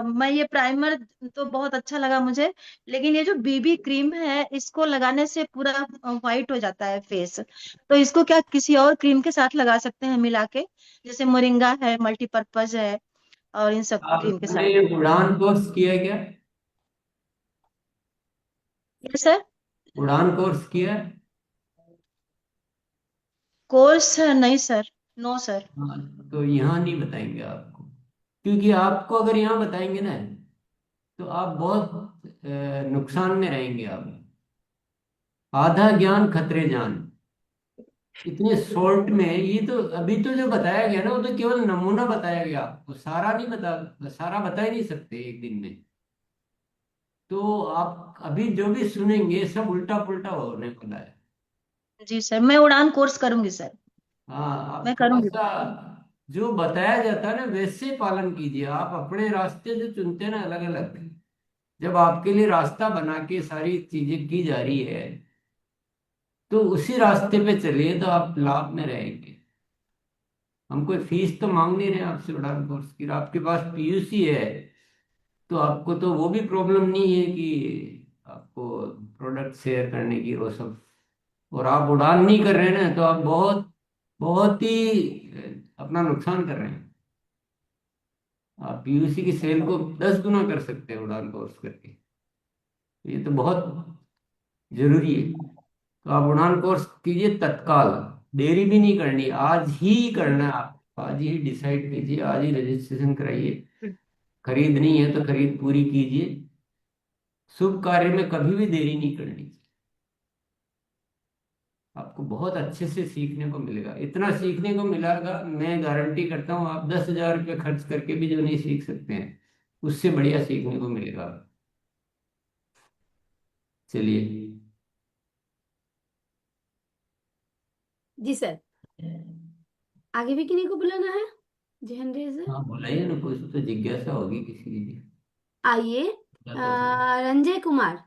मैं ये प्राइमर तो बहुत अच्छा लगा मुझे, लेकिन ये जो बीबी क्रीम है इसको लगाने से पूरा व्हाइट हो जाता है फेस। तो इसको क्या किसी और क्रीम के साथ लगा सकते हैं मिला के, जैसे मोरिंगा है, मल्टीपर्पज है, और इन सब क्रीम के आपने साथ? उड़ान कोर्स किया है क्या? ये सर उड़ान कोर्स किया है? कोर्स नहीं सर, नो सर। हाँ, तो यहाँ नहीं बताएंगे आपको, क्योंकि आपको अगर यहाँ बताएंगे ना तो आप बहुत नुकसान में रहेंगे। आप आधा ज्ञान खतरे जान, इतने शॉर्ट में ये तो अभी तो जो बताया गया ना वो तो केवल नमूना बताया गया आपको, सारा नहीं बता, सारा बता ही नहीं सकते एक दिन में। तो आप अभी जो भी सुनेंगे सब उल्टा पुल्टा होने वाला है। जी सर, मैं उड़ान कोर्स करूंगी सर, हाँ, मैं आप थोड़ा करूंगी। सा जो बताया जाता है ना वैसे पालन कीजिए। आप अपने रास्ते जो चुनते हैं ना अलग अलग, जब आपके लिए रास्ता बना के सारी चीजें की जा रही है तो उसी रास्ते पे चलिए तो आप लाभ में रहेंगे। हम कोई फीस तो मांग नहीं रहे आपसे उड़ान कोर्स की, आपके पास पीयूसी है तो आपको तो वो भी प्रॉब्लम नहीं है कि आपको प्रोडक्ट शेयर करने की वो सब। और आप उड़ान नहीं कर रहे हैं ना तो आप बहुत बहुत ही अपना नुकसान कर रहे हैं। आप पीयूसी की सेल को 10 गुना कर सकते हैं उड़ान कोर्स करके। ये तो बहुत जरूरी है। तो आप उड़ान कोर्स कीजिए तत्काल, देरी भी नहीं करनी, आज ही करना है। आप आज ही डिसाइड कीजिए, आज ही रजिस्ट्रेशन कराइए। खरीद नहीं है तो खरीद पूरी कीजिए। शुभ कार्य में कभी भी देरी नहीं करनी। आपको बहुत अच्छे से सीखने को मिलेगा, इतना सीखने को मिलेगा मैं गारंटी करता हूँ। आप 10,000 रुपये खर्च करके भी जो नहीं सीख सकते हैं उससे बढ़िया सीखने को मिलेगा। चलिए। जी सर, आगे भी किन्हीं को बुलाना है? जी हैंड रेस है। हाँ, बुलाइए ना, कुछ तो जिज्ञासा होगी किसी की। आइए, ज्यादा तो रंजय कुमार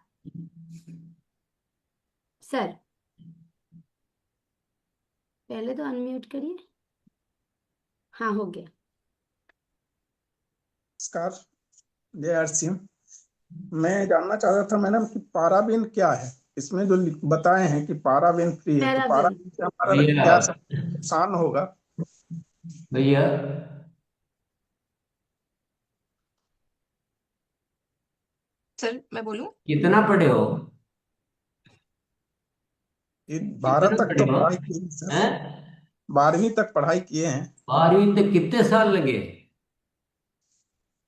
सर, पहले तो अनम्यूट करिए। हाँ, हो गया। नमस्कार, जय हर सिंह। मैं जानना चाह रहा था मैडम कि पाराबीन क्या है? इसमें जो बताए हैं कि पाराबीन फ्री है, तो पैराबेन। पाराबीन से हमारा भैया, क्या नुकसान होगा? भैया सर मैं बोलूं? कितना पढ़े हो? ये 12 कितना तक पढ़े तो हो? पढ़ाई की है सर, हैं? 12वीं तक पढ़ाई किए हैं। 12वीं तक कितने साल लगे?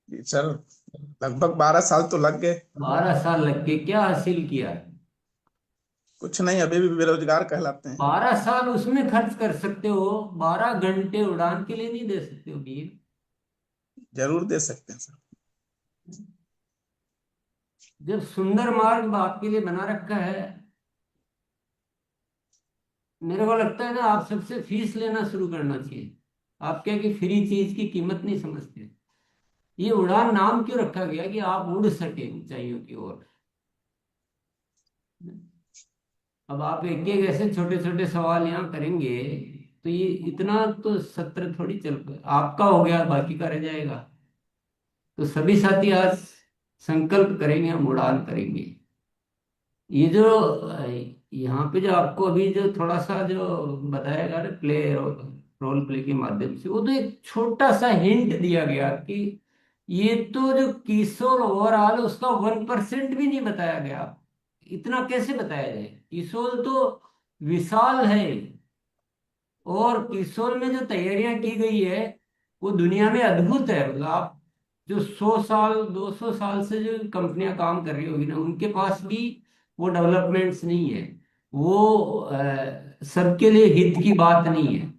जी सर, लगभग 12 साल तो लग गए। 12 साल लग के क्या हासिल किया? कुछ नहीं, अभी भी बेरोजगार कहलाते हैं। 12 साल उसमें खर्च कर सकते हो, 12 घंटे उड़ान के लिए नहीं दे सकते हो भी? जरूर दे सकते हैं सर। जब सुंदर मार्ग आपके लिए बना रखा है, मेरे को लगता है ना आप सबसे फीस लेना शुरू करना चाहिए। आप क्या कि फ्री चीज की कीमत नहीं समझते। ये उड़ान नाम क्यों रखा गया कि आप उड़ सके ऊंचाइयों की ओर। अब आप एक एक ऐसे छोटे छोटे सवाल यहाँ करेंगे तो ये इतना तो सत्र थोड़ी चल, आपका हो गया बाकी का रह जाएगा। तो सभी साथी आज संकल्प करेंगे, हम उड़ान करेंगे। ये जो यहाँ पे जो आपको अभी जो थोड़ा सा जो बताया गया ना, रोल प्ले के माध्यम से, वो तो एक छोटा सा हिंट दिया गया कि ये तो जो किशोर ओवरऑल उसका 1% भी नहीं बताया गया। इतना कैसे बताया जाए? किशोर तो विशाल है, और किशोर में जो तैयारियां की गई है वो दुनिया में अद्भुत है। मतलब आप जो 100 साल 200 साल से जो कंपनियां काम कर रही होगी ना, उनके पास भी वो डेवलपमेंट्स नहीं है, वो सबके लिए हित की बात नहीं है।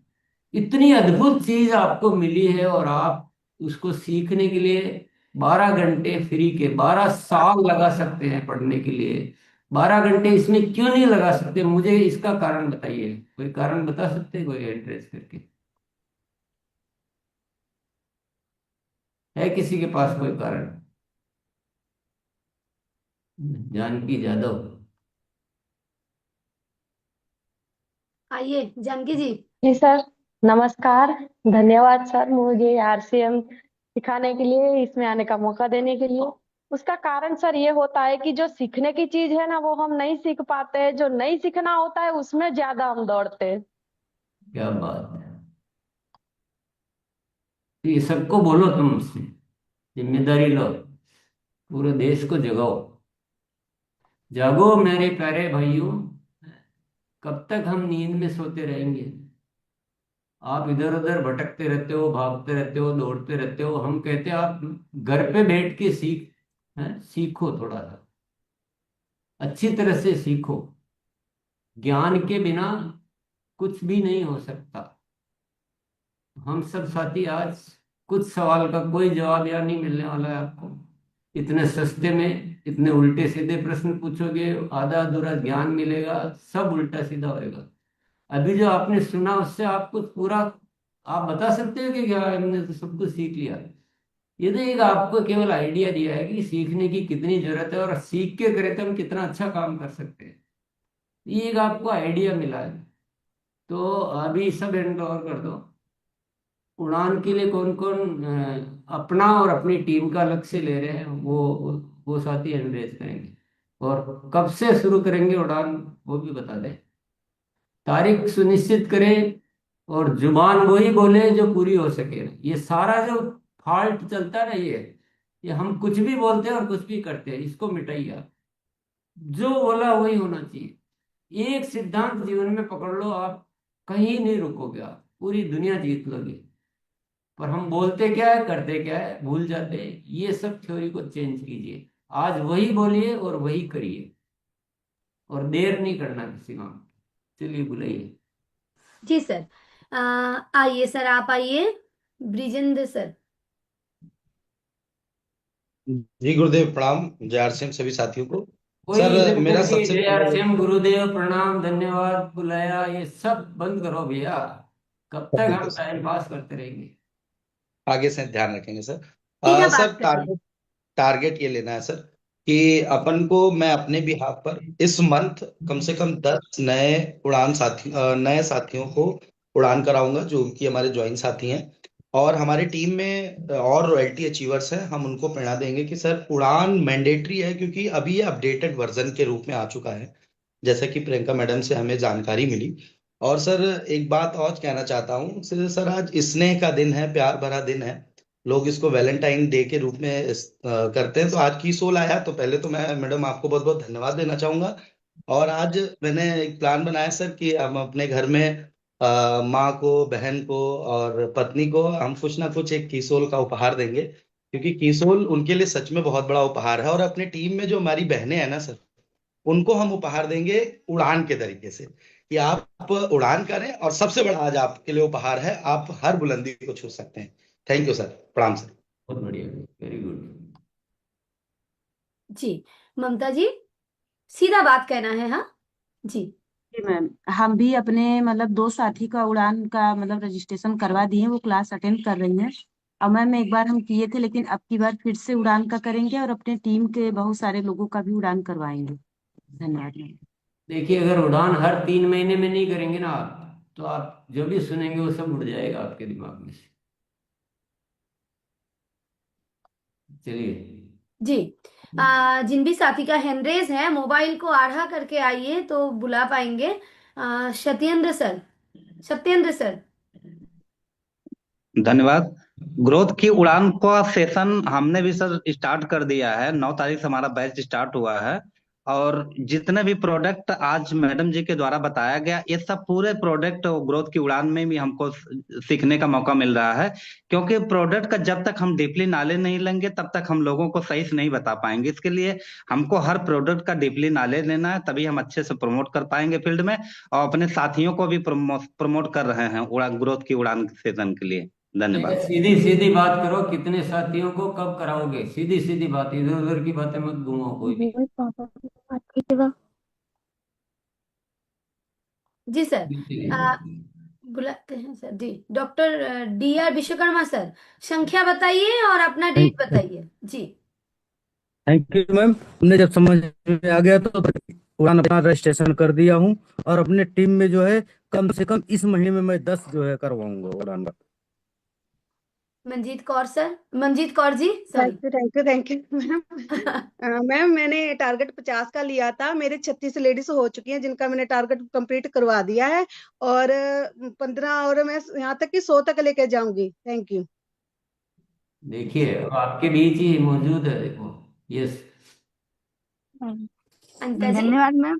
इतनी अद्भुत चीज आपको मिली है, और आप उसको सीखने के लिए 12 घंटे फ्री के, 12 साल लगा सकते हैं पढ़ने के लिए। 12 घंटे इसमें क्यों नहीं लगा सकते? मुझे इसका कारण बताइए, कोई कारण बता सकते हैं कोई एड्रेस करके? है किसी के पास कोई कारण? जानकी जादव। आइए जानकी जी। जी सर, नमस्कार। धन्यवाद सर मुझे आरसीएम सिखाने के लिए, इसमें आने का मौका देने के लिए। उसका कारण सर ये होता है कि जो सीखने की चीज है ना वो हम नहीं सीख पाते हैं, जो नहीं सीखना होता है उसमें ज्यादा हम दौड़ते हैं। क्या बात है! तो ये सबको बोलो, तुम जिम्मेदारी लो, पूरे देश को जगाओ। जागो मेरे प्यारे भाइयों, कब तक हम नींद में सोते रहेंगे? आप इधर उधर भटकते रहते हो, भागते रहते हो, दौड़ते रहते हो। हम कहते हैं आप घर पे बैठ के सीखो, थोड़ा सा अच्छी तरह से सीखो। ज्ञान के बिना कुछ भी नहीं हो सकता। हम सब साथी आज कुछ सवाल का कोई जवाब यहाँ नहीं मिलने वाला है आपको। इतने सस्ते में इतने उल्टे सीधे प्रश्न पूछोगे, आधा अधूरा ज्ञान मिलेगा, सब उल्टा सीधा होएगा। अभी जो आपने सुना उससे आपको पूरा आप बता सकते हो कि क्या हमने तो सब कुछ सीख लिया? ये तो एक आपको केवल आइडिया दिया है कि सीखने की कितनी जरूरत है, और सीख के करें तो हम कितना अच्छा काम कर सकते हैं। ये एक आपको आइडिया मिला है। तो अभी सब हैंड ओवर कर दो। उड़ान के लिए कौन कौन अपना और अपनी टीम का लक्ष्य ले रहे हैं, वो साथी हैंड रेज करेंगे। और कब से शुरू करेंगे उड़ान, वो भी बता दें। तारीख सुनिश्चित करें, और जुबान वही बोले जो पूरी हो सके। ये सारा जो फॉल्ट चलता है ना, ये हम कुछ भी बोलते हैं और कुछ भी करते हैं, इसको मिटाइए आप। जो बोला वही होना चाहिए। एक सिद्धांत जीवन में पकड़ लो आप, कहीं नहीं रुकोगे, आप पूरी दुनिया जीत लोगे। पर हम बोलते क्या है, करते क्या है, भूल जाते हैं। ये सब थ्योरी को चेंज कीजिए। आज वही बोलिए और वही करिए, और देर नहीं करना किसी काम। चलिए बुलाइए। जी सर। आइए सर, आप आइए। ब्रिजेंद्र सर। जी गुरुदेव प्रणाम, जय आरसीएम सभी साथियों को। कोई सर इधर मेरा करके सबसे जय पहले आरसीएम, गुरुदेव प्रणाम, धन्यवाद, बुलाया, ये सब बंद करो भैया। कब तक ठीक है हम सर, टाइम पास करते रहेंगे? आगे से ध्यान रखेंगे सर। ठीक है, सर बात करिए। टारगेट ये लेना है सर कि अपन को, मैं अपने बिहाफ पर इस मंथ कम से कम 10 नए साथियों को उड़ान कराऊंगा, जो कि हमारे ज्वाइन साथी हैं। और हमारी टीम में और रॉयल्टी अचीवर्स हैं, हम उनको प्रेरणा देंगे कि सर उड़ान मैंडेटरी है, क्योंकि अभी ये अपडेटेड वर्जन के रूप में आ चुका है, जैसा कि प्रियंका मैडम से हमें जानकारी मिली। और सर एक बात और कहना चाहता हूँ सर, आज स्नेह का दिन है, प्यार भरा दिन है। लोग इसको वैलेंटाइन डे के रूप में करते हैं। तो आज की सोल आया, तो पहले तो मैं मैडम आपको बहुत बहुत धन्यवाद देना चाहूंगा। और आज मैंने एक प्लान बनाया सर कि हम अपने घर में माँ को, बहन को और पत्नी को हम कुछ ना कुछ एक कीसोल का उपहार देंगे, क्योंकि कीसोल उनके लिए सच में बहुत बड़ा उपहार है। और अपने टीम में जो हमारी बहनें हैं ना सर, उनको हम उपहार देंगे उड़ान के तरीके से, कि आप उड़ान करें। और सबसे बड़ा आज आपके लिए उपहार है, आप हर बुलंदी को छू सकते हैं। थैंक यू सर, प्रणाम सर। बहुत बढ़िया, वेरी गुड। जी ममता जी, सीधा बात कहना है। हाँ जी। जी मैम, हम भी अपने मतलब 2 साथी का उड़ान का मतलब रजिस्ट्रेशन करवा दिए हैं, वो क्लास अटेंड कर रही हैं। और मैम एक बार हम किए थे, लेकिन अब की बार फिर से उड़ान का करेंगे, और अपने टीम के बहुत सारे लोगों का भी उड़ान करवाएंगे। धन्यवाद मैम। देखिए, अगर उड़ान हर 3 महीने में नहीं करेंगे ना आप, तो आप जो भी सुनेंगे वो सब उड़ जाएगा आपके दिमाग में से। चलिए। जी। जिन भी साथी का हैंड रेज है मोबाइल को आढ़ा करके आइए तो बुला पाएंगे। Satyendra sir, Satyendra sir. धन्यवाद। ग्रोथ की उड़ान का सेशन हमने भी सर स्टार्ट कर दिया है। 9 तारीख से हमारा बैच स्टार्ट हुआ है और जितने भी प्रोडक्ट आज मैडम जी के द्वारा बताया गया, ये सब पूरे प्रोडक्ट ग्रोथ की उड़ान में भी हमको सीखने का मौका मिल रहा है, क्योंकि प्रोडक्ट का जब तक हम डीपली नॉलेज नहीं लेंगे तब तक हम लोगों को सही से नहीं बता पाएंगे। इसके लिए हमको हर प्रोडक्ट का डीपली नॉलेज लेना है, तभी हम अच्छे से प्रमोट कर पाएंगे फील्ड में, और अपने साथियों को भी प्रमोट कर रहे हैं उड़ान ग्रोथ की उड़ान सेशन के लिए। धन्यवाद। सीधी सीधी बात करो, कितने साथियों को कब कराओगे? सीधी सीधी बात, इधर उधर की बातें मत घूमो कोई भी। जी सर। बुलाते हैं सर। जी, डॉक्टर DR विश्वकर्मा सर, संख्या बताइए और अपना डेट बताइए। जी। Thank you ma'am. हमने जब समझ में आ गया तो उड़ान अपना रजिस्ट्रेशन कर दिया हूँ, और अपने टीम में जो है कम से कम इस महीने में मैं 10 जो है करवाऊंगा उड़ान का। Manjeet Kaur sir, Manjeet Kaur ji, sorry. Thank you ma'am. Ma'am मैंने टारगेट 50 का लिया था, मेरे 36 लेडीज हो चुकी हैं जिनका मैंने टारगेट कंप्लीट करवा दिया है, और 15 और मैं यहाँ तक कि 100 तक लेके जाऊंगी। Thank you. देखिए अब आपके बीच ही मौजूद है, देखो। यस। अनिता जी। धन्यवाद मैम।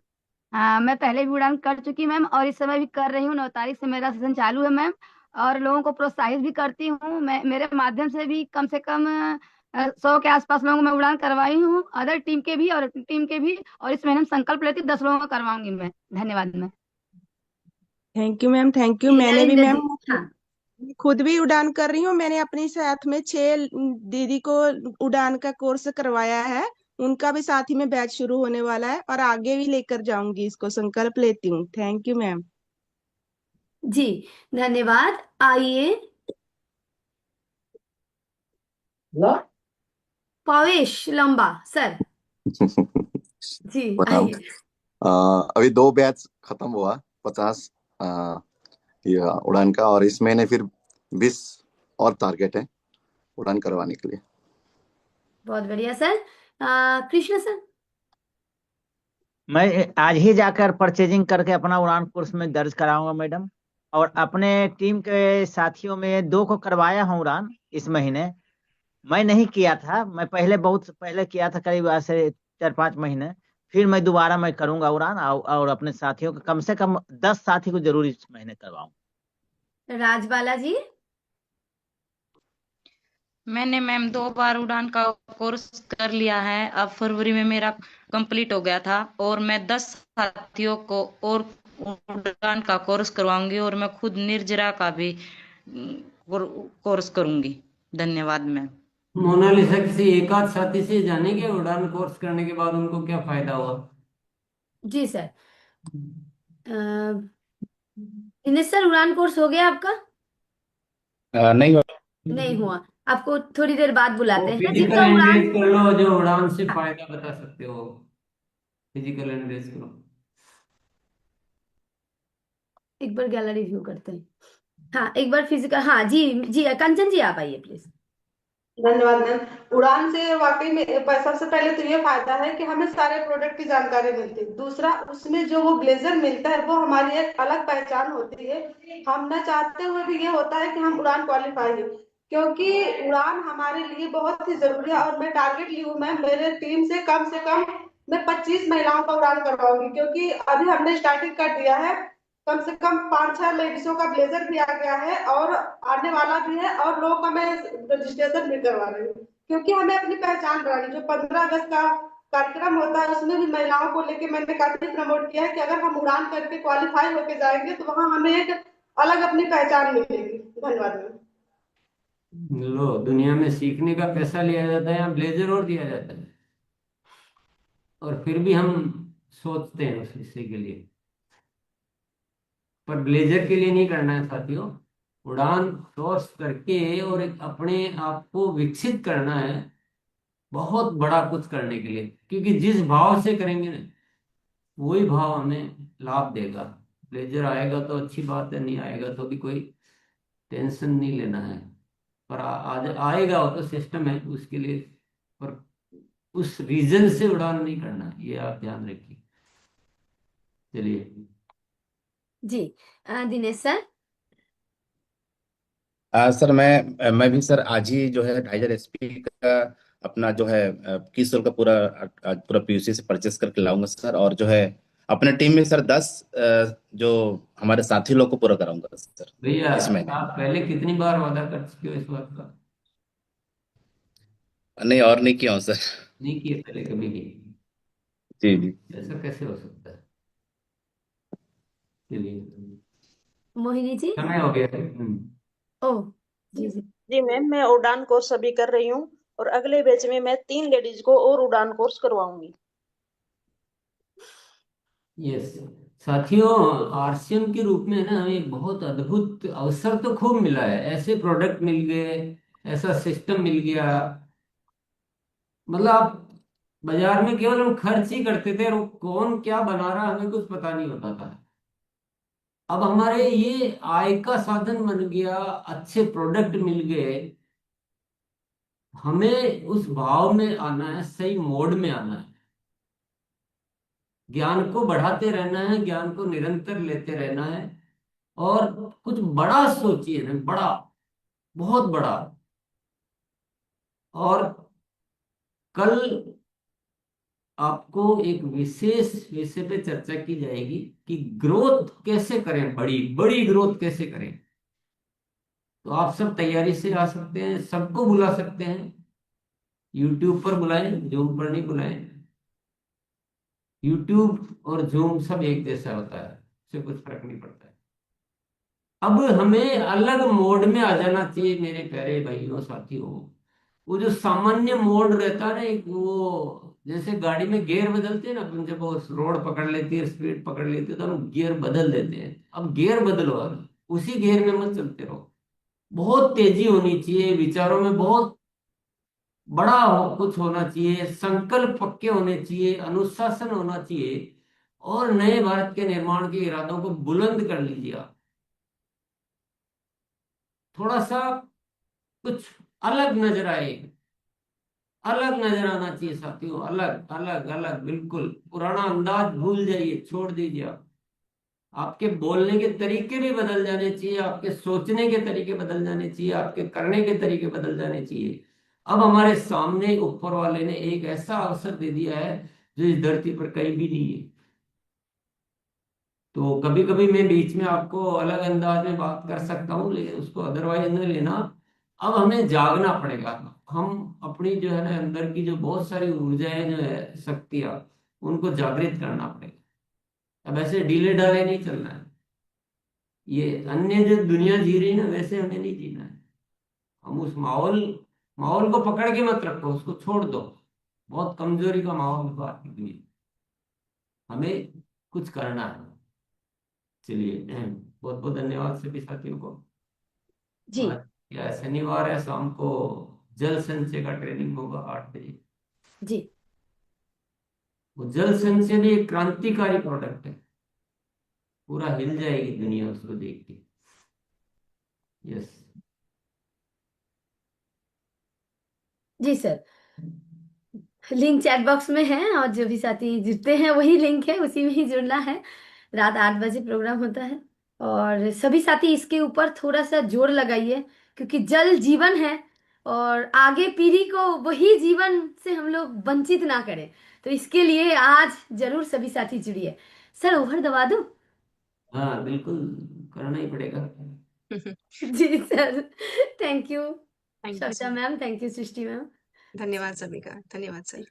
मैं पहले भी उड़ान कर चुकी मैम, और इस समय भी कर रही हूँ। 9 तारीख से मेरा सेशन चालू है मैम, और लोगों को प्रोत्साहित भी करती हूँ। मैं मेरे माध्यम से भी कम से कम 100 के आसपास लोगों को मैं उड़ान करवाई हूँ, अदर टीम के भी और अपनी टीम के भी, और इस महीने में संकल्प लेती हूँ 10 लोगों का करवाऊंगी मैं। धन्यवाद ma'am. Thank you ma'am, thank you. जी, मैंने भी नरेंद्र मैम जी। हाँ। खुद भी उड़ान कर रही हूँ। मैंने अपनी साथ में 6 दीदी को उड़ान का कोर्स करवाया है, उनका भी साथ ही में बैच शुरू होने वाला है, और आगे भी लेकर जाऊंगी इसको, संकल्प लेती हूँ। Thank you ma'am. जी, धन्यवाद। आइए पवेश लंबा सर। जी, प्रणाम। आइए। अभी 2 बैच खत्म हुआ, 50 ये उड़ान का, और इस महीने फिर 20 और टारगेट है उड़ान करवाने के लिए। बहुत बढ़िया सर। कृष्ण सर। मैं आज ही जाकर परचेजिंग करके अपना उड़ान कोर्स में दर्ज कराऊंगा मैडम, और अपने टीम के साथियों में 2 को करवाया हूँ उड़ान इस महीने। मैं नहीं किया था, मैं पहले बहुत पहले किया था, करीब आज से 4-5 महीने। फिर मैं दोबारा मैं करूंगा उड़ान, और अपने साथियों को कम से कम 10 साथी को जरूर इस महीने करवाऊं। राजबाला जी। मैंने मैम 2 बार उड़ान का कोर्स कर लिया है। अब फरवरी में मेरा कंप्लीट हो गया था, और मैं 10 साथियों को और उड़ान का कोर्स करवाऊंगी, और मैं खुद निर्जरा का भी कोर्स करूंगी। धन्यवाद मैम। मोनालिसा, किसी एक आध साथी से जाने के उड़ान कोर्स करने के बाद उनको क्या फायदा हुआ? जी सर। दिनेश सर, उड़ान कोर्स हो गया आपका? नहीं नहीं हुआ। आपको थोड़ी देर बाद बुलाते हैं फिजिकल जिनका उड़ान। एंगेज कर लो, जो उड़ान से फायदा बता सकते हो। फिजिकल एंगेज करो। एक बार गैलरी व्यू करते हैं। हाँ, एक बार फिजिकल। हाँ जी जी, कंचन जी आप आइए प्लीज। धन्यवाद मैम। उड़ान से वाकई में सबसे पहले तो ये फायदा है कि हमें सारे प्रोडक्ट की जानकारी मिलती है। दूसरा, उसमें जो वो ब्लेजर मिलता है वो हमारी एक अलग पहचान होती है। हम न चाहते हुए भी ये होता है कि हम उड़ान क्वालिफाई है, क्योंकि उड़ान हमारे लिए बहुत ही जरूरी है। और मैं टारगेट ली हूँ मैम, मेरे टीम से कम मैं 25 महिलाओं का उड़ान करवाऊंगी, क्योंकि अभी हमने स्टार्टिंग कर दिया है। कम से कम 5-6 लेडीजों का ब्लेजर भी आ गया है, और आने वाला भी है, और लोगों का मैं रजिस्ट्रेशन भी करवा रही हूँ, क्योंकि हमें अपनी पहचान बनानी। जो 15 अगस्त का कार्यक्रम होता है उसमें भी महिलाओं को लेके मैंने काफी प्रमोट किया है कि अगर हम उड़ान करके क्वालिफाई होके जाएंगे तो वहां हमें एक अलग अपनी पहचान मिलेगी। धन्यवाद मैम। लो, दुनिया में सीखने का पैसा लिया जाता है, यहाँ ब्लेजर और दिया जाता है, और फिर भी हम सोचते हैं उस हिस्से के लिए। पर ब्लेजर के लिए नहीं करना है साथियों, उड़ान कोर्स करके और एक अपने आप को विकसित करना है, बहुत बड़ा कुछ करने के लिए। क्योंकि जिस भाव से करेंगे ना, वही भाव हमें लाभ देगा। ब्लेजर आएगा तो अच्छी बात है, नहीं आएगा तो भी कोई टेंशन नहीं लेना है। पर आज आएगा वो तो सिस्टम है उसके लिए। पर उस रीजन से उड़ान नहीं करना, ये आप ध्यान रखिए। चलिए। जी दिनेश सर। सर मैं भी सर आज ही जो है टाइगर एसपी का अपना जो है कीसोल का पूरा पूरा पीयूसी से परचेस करके लाऊंगा सर, और जो है अपने टीम में सर 10 जो हमारे साथी लोग को पूरा कराऊंगा सर भैया इस महीने। आप पहले कितनी बार वादा कर चुके हो इस बात का? नहीं, और नहीं किया हूँ सर। नहीं किए पहले कभी नहीं? जी जी। ऐसा कैसे हो सकता है? चलिए, मोहिनी जी। समय हो गया है। ओह जी जी। जी मैम, मैं उड़ान कोर्स अभी कर रही हूँ और अगले बैच में मैं 3 लेडीज को और उड़ान कोर्स करवाऊंगी। यस साथियों, आरसीएम के रूप में ना हमें एक बहुत अद्भुत अवसर तो खूब मिला है। ऐसे प्रोडक्ट मिल गए, ऐसा सिस्टम मिल गया। मतलब आप बाजार में केवल हम खर्च ही करते थे और वो कौन क्या बना रहा हमें कुछ पता नहीं होता था। अब हमारे ये आय का साधन बन गया, अच्छे प्रोडक्ट मिल गए। हमें उस भाव में आना है, सही मोड में आना है, ज्ञान को बढ़ाते रहना है, ज्ञान को निरंतर लेते रहना है और कुछ बड़ा सोचिए ना, बड़ा, बहुत बड़ा। और कल आपको एक विशेष विषय पे चर्चा की जाएगी कि ग्रोथ कैसे करें, बड़ी बड़ी ग्रोथ कैसे करें। तो आप सब तैयारी से आ सकते हैं, सबको बुला सकते हैं। यूट्यूब पर बुलाएं, जूम पर नहीं बुलाएं। यूट्यूब और जूम सब एक जैसा होता है, उससे कुछ फर्क नहीं पड़ता है। अब हमें अलग मोड में आ जाना चाहिए मेरे प्यारे भाइयों साथियों। वो जो सामान्य मोड रहता है ना, एक वो जैसे गाड़ी में गियर बदलते हैं ना अपन, जब वो रोड पकड़ लेती है, स्पीड पकड़ लेती है तो हम गियर बदल देते हैं। अब गियर बदलो, अब उसी गियर में मत चलते रहो। बहुत तेजी होनी चाहिए, विचारों में बहुत बड़ा कुछ होना चाहिए, संकल्प पक्के होने चाहिए, अनुशासन होना चाहिए और नए भारत के निर्माण के इरादों को बुलंद कर लीजिए आप। थोड़ा सा कुछ अलग नजर आए, अलग नजर आना चाहिए साथियों, अलग अलग अलग, बिल्कुल पुराना अंदाज भूल जाइए, छोड़ दीजिए आप। आपके बोलने के तरीके भी बदल जाने चाहिए, आपके सोचने के तरीके बदल जाने चाहिए, आपके करने के तरीके बदल जाने चाहिए। अब हमारे सामने ऊपर वाले ने एक ऐसा अवसर दे दिया है जो इस धरती पर कहीं भी नहीं है। तो कभी कभी मैं बीच में आपको अलग अंदाज में बात कर सकता हूँ, लेकिन उसको अदरवाइज न लेना। अब हमें जागना पड़ेगा। हम अपनी जो है ना अंदर की जो बहुत सारी ऊर्जाएं जो है, शक्तियां, उनको जागृत करना पड़ेगा। अब ऐसे ढीले ढाले नहीं चलना है। ये अन्य जो दुनिया जी रही है ना, वैसे हमें नहीं जीना है। हम उस माहौल माहौल को पकड़ के मत रखो, उसको छोड़ दो। बहुत कमजोरी का माहौल है आज की दुनिया। हमें कुछ करना है। चलिए, बहुत बहुत धन्यवाद सभी साथियों को। जी आज क्या शनिवार है, शाम को जल संचय का ट्रेनिंग होगा 8 बजे। जी। वो जल संचय भी एक क्रांतिकारी प्रोडक्ट है, पूरा हिल जाएगी दुनिया उसको देख के। यस जी सर, लिंक चैट बॉक्स में है और जो भी साथी जुड़ते हैं वही लिंक है, उसी में ही जुड़ना है। रात 8 बजे प्रोग्राम होता है और सभी साथी इसके ऊपर थोड़ा सा जोर लगाइए, क्योंकि जल जीवन है और आगे पीढ़ी को वही जीवन से हम लोग वंचित ना करें। तो इसके लिए आज जरूर सभी साथी जुड़िए। सर ओवर दबा दूं? हाँ बिल्कुल, करना ही पड़ेगा। जी sir, thank you thank you Shweta sir, ma'am, thank you Srishti ma'am. धन्यवाद सभी का, धन्यवाद सर।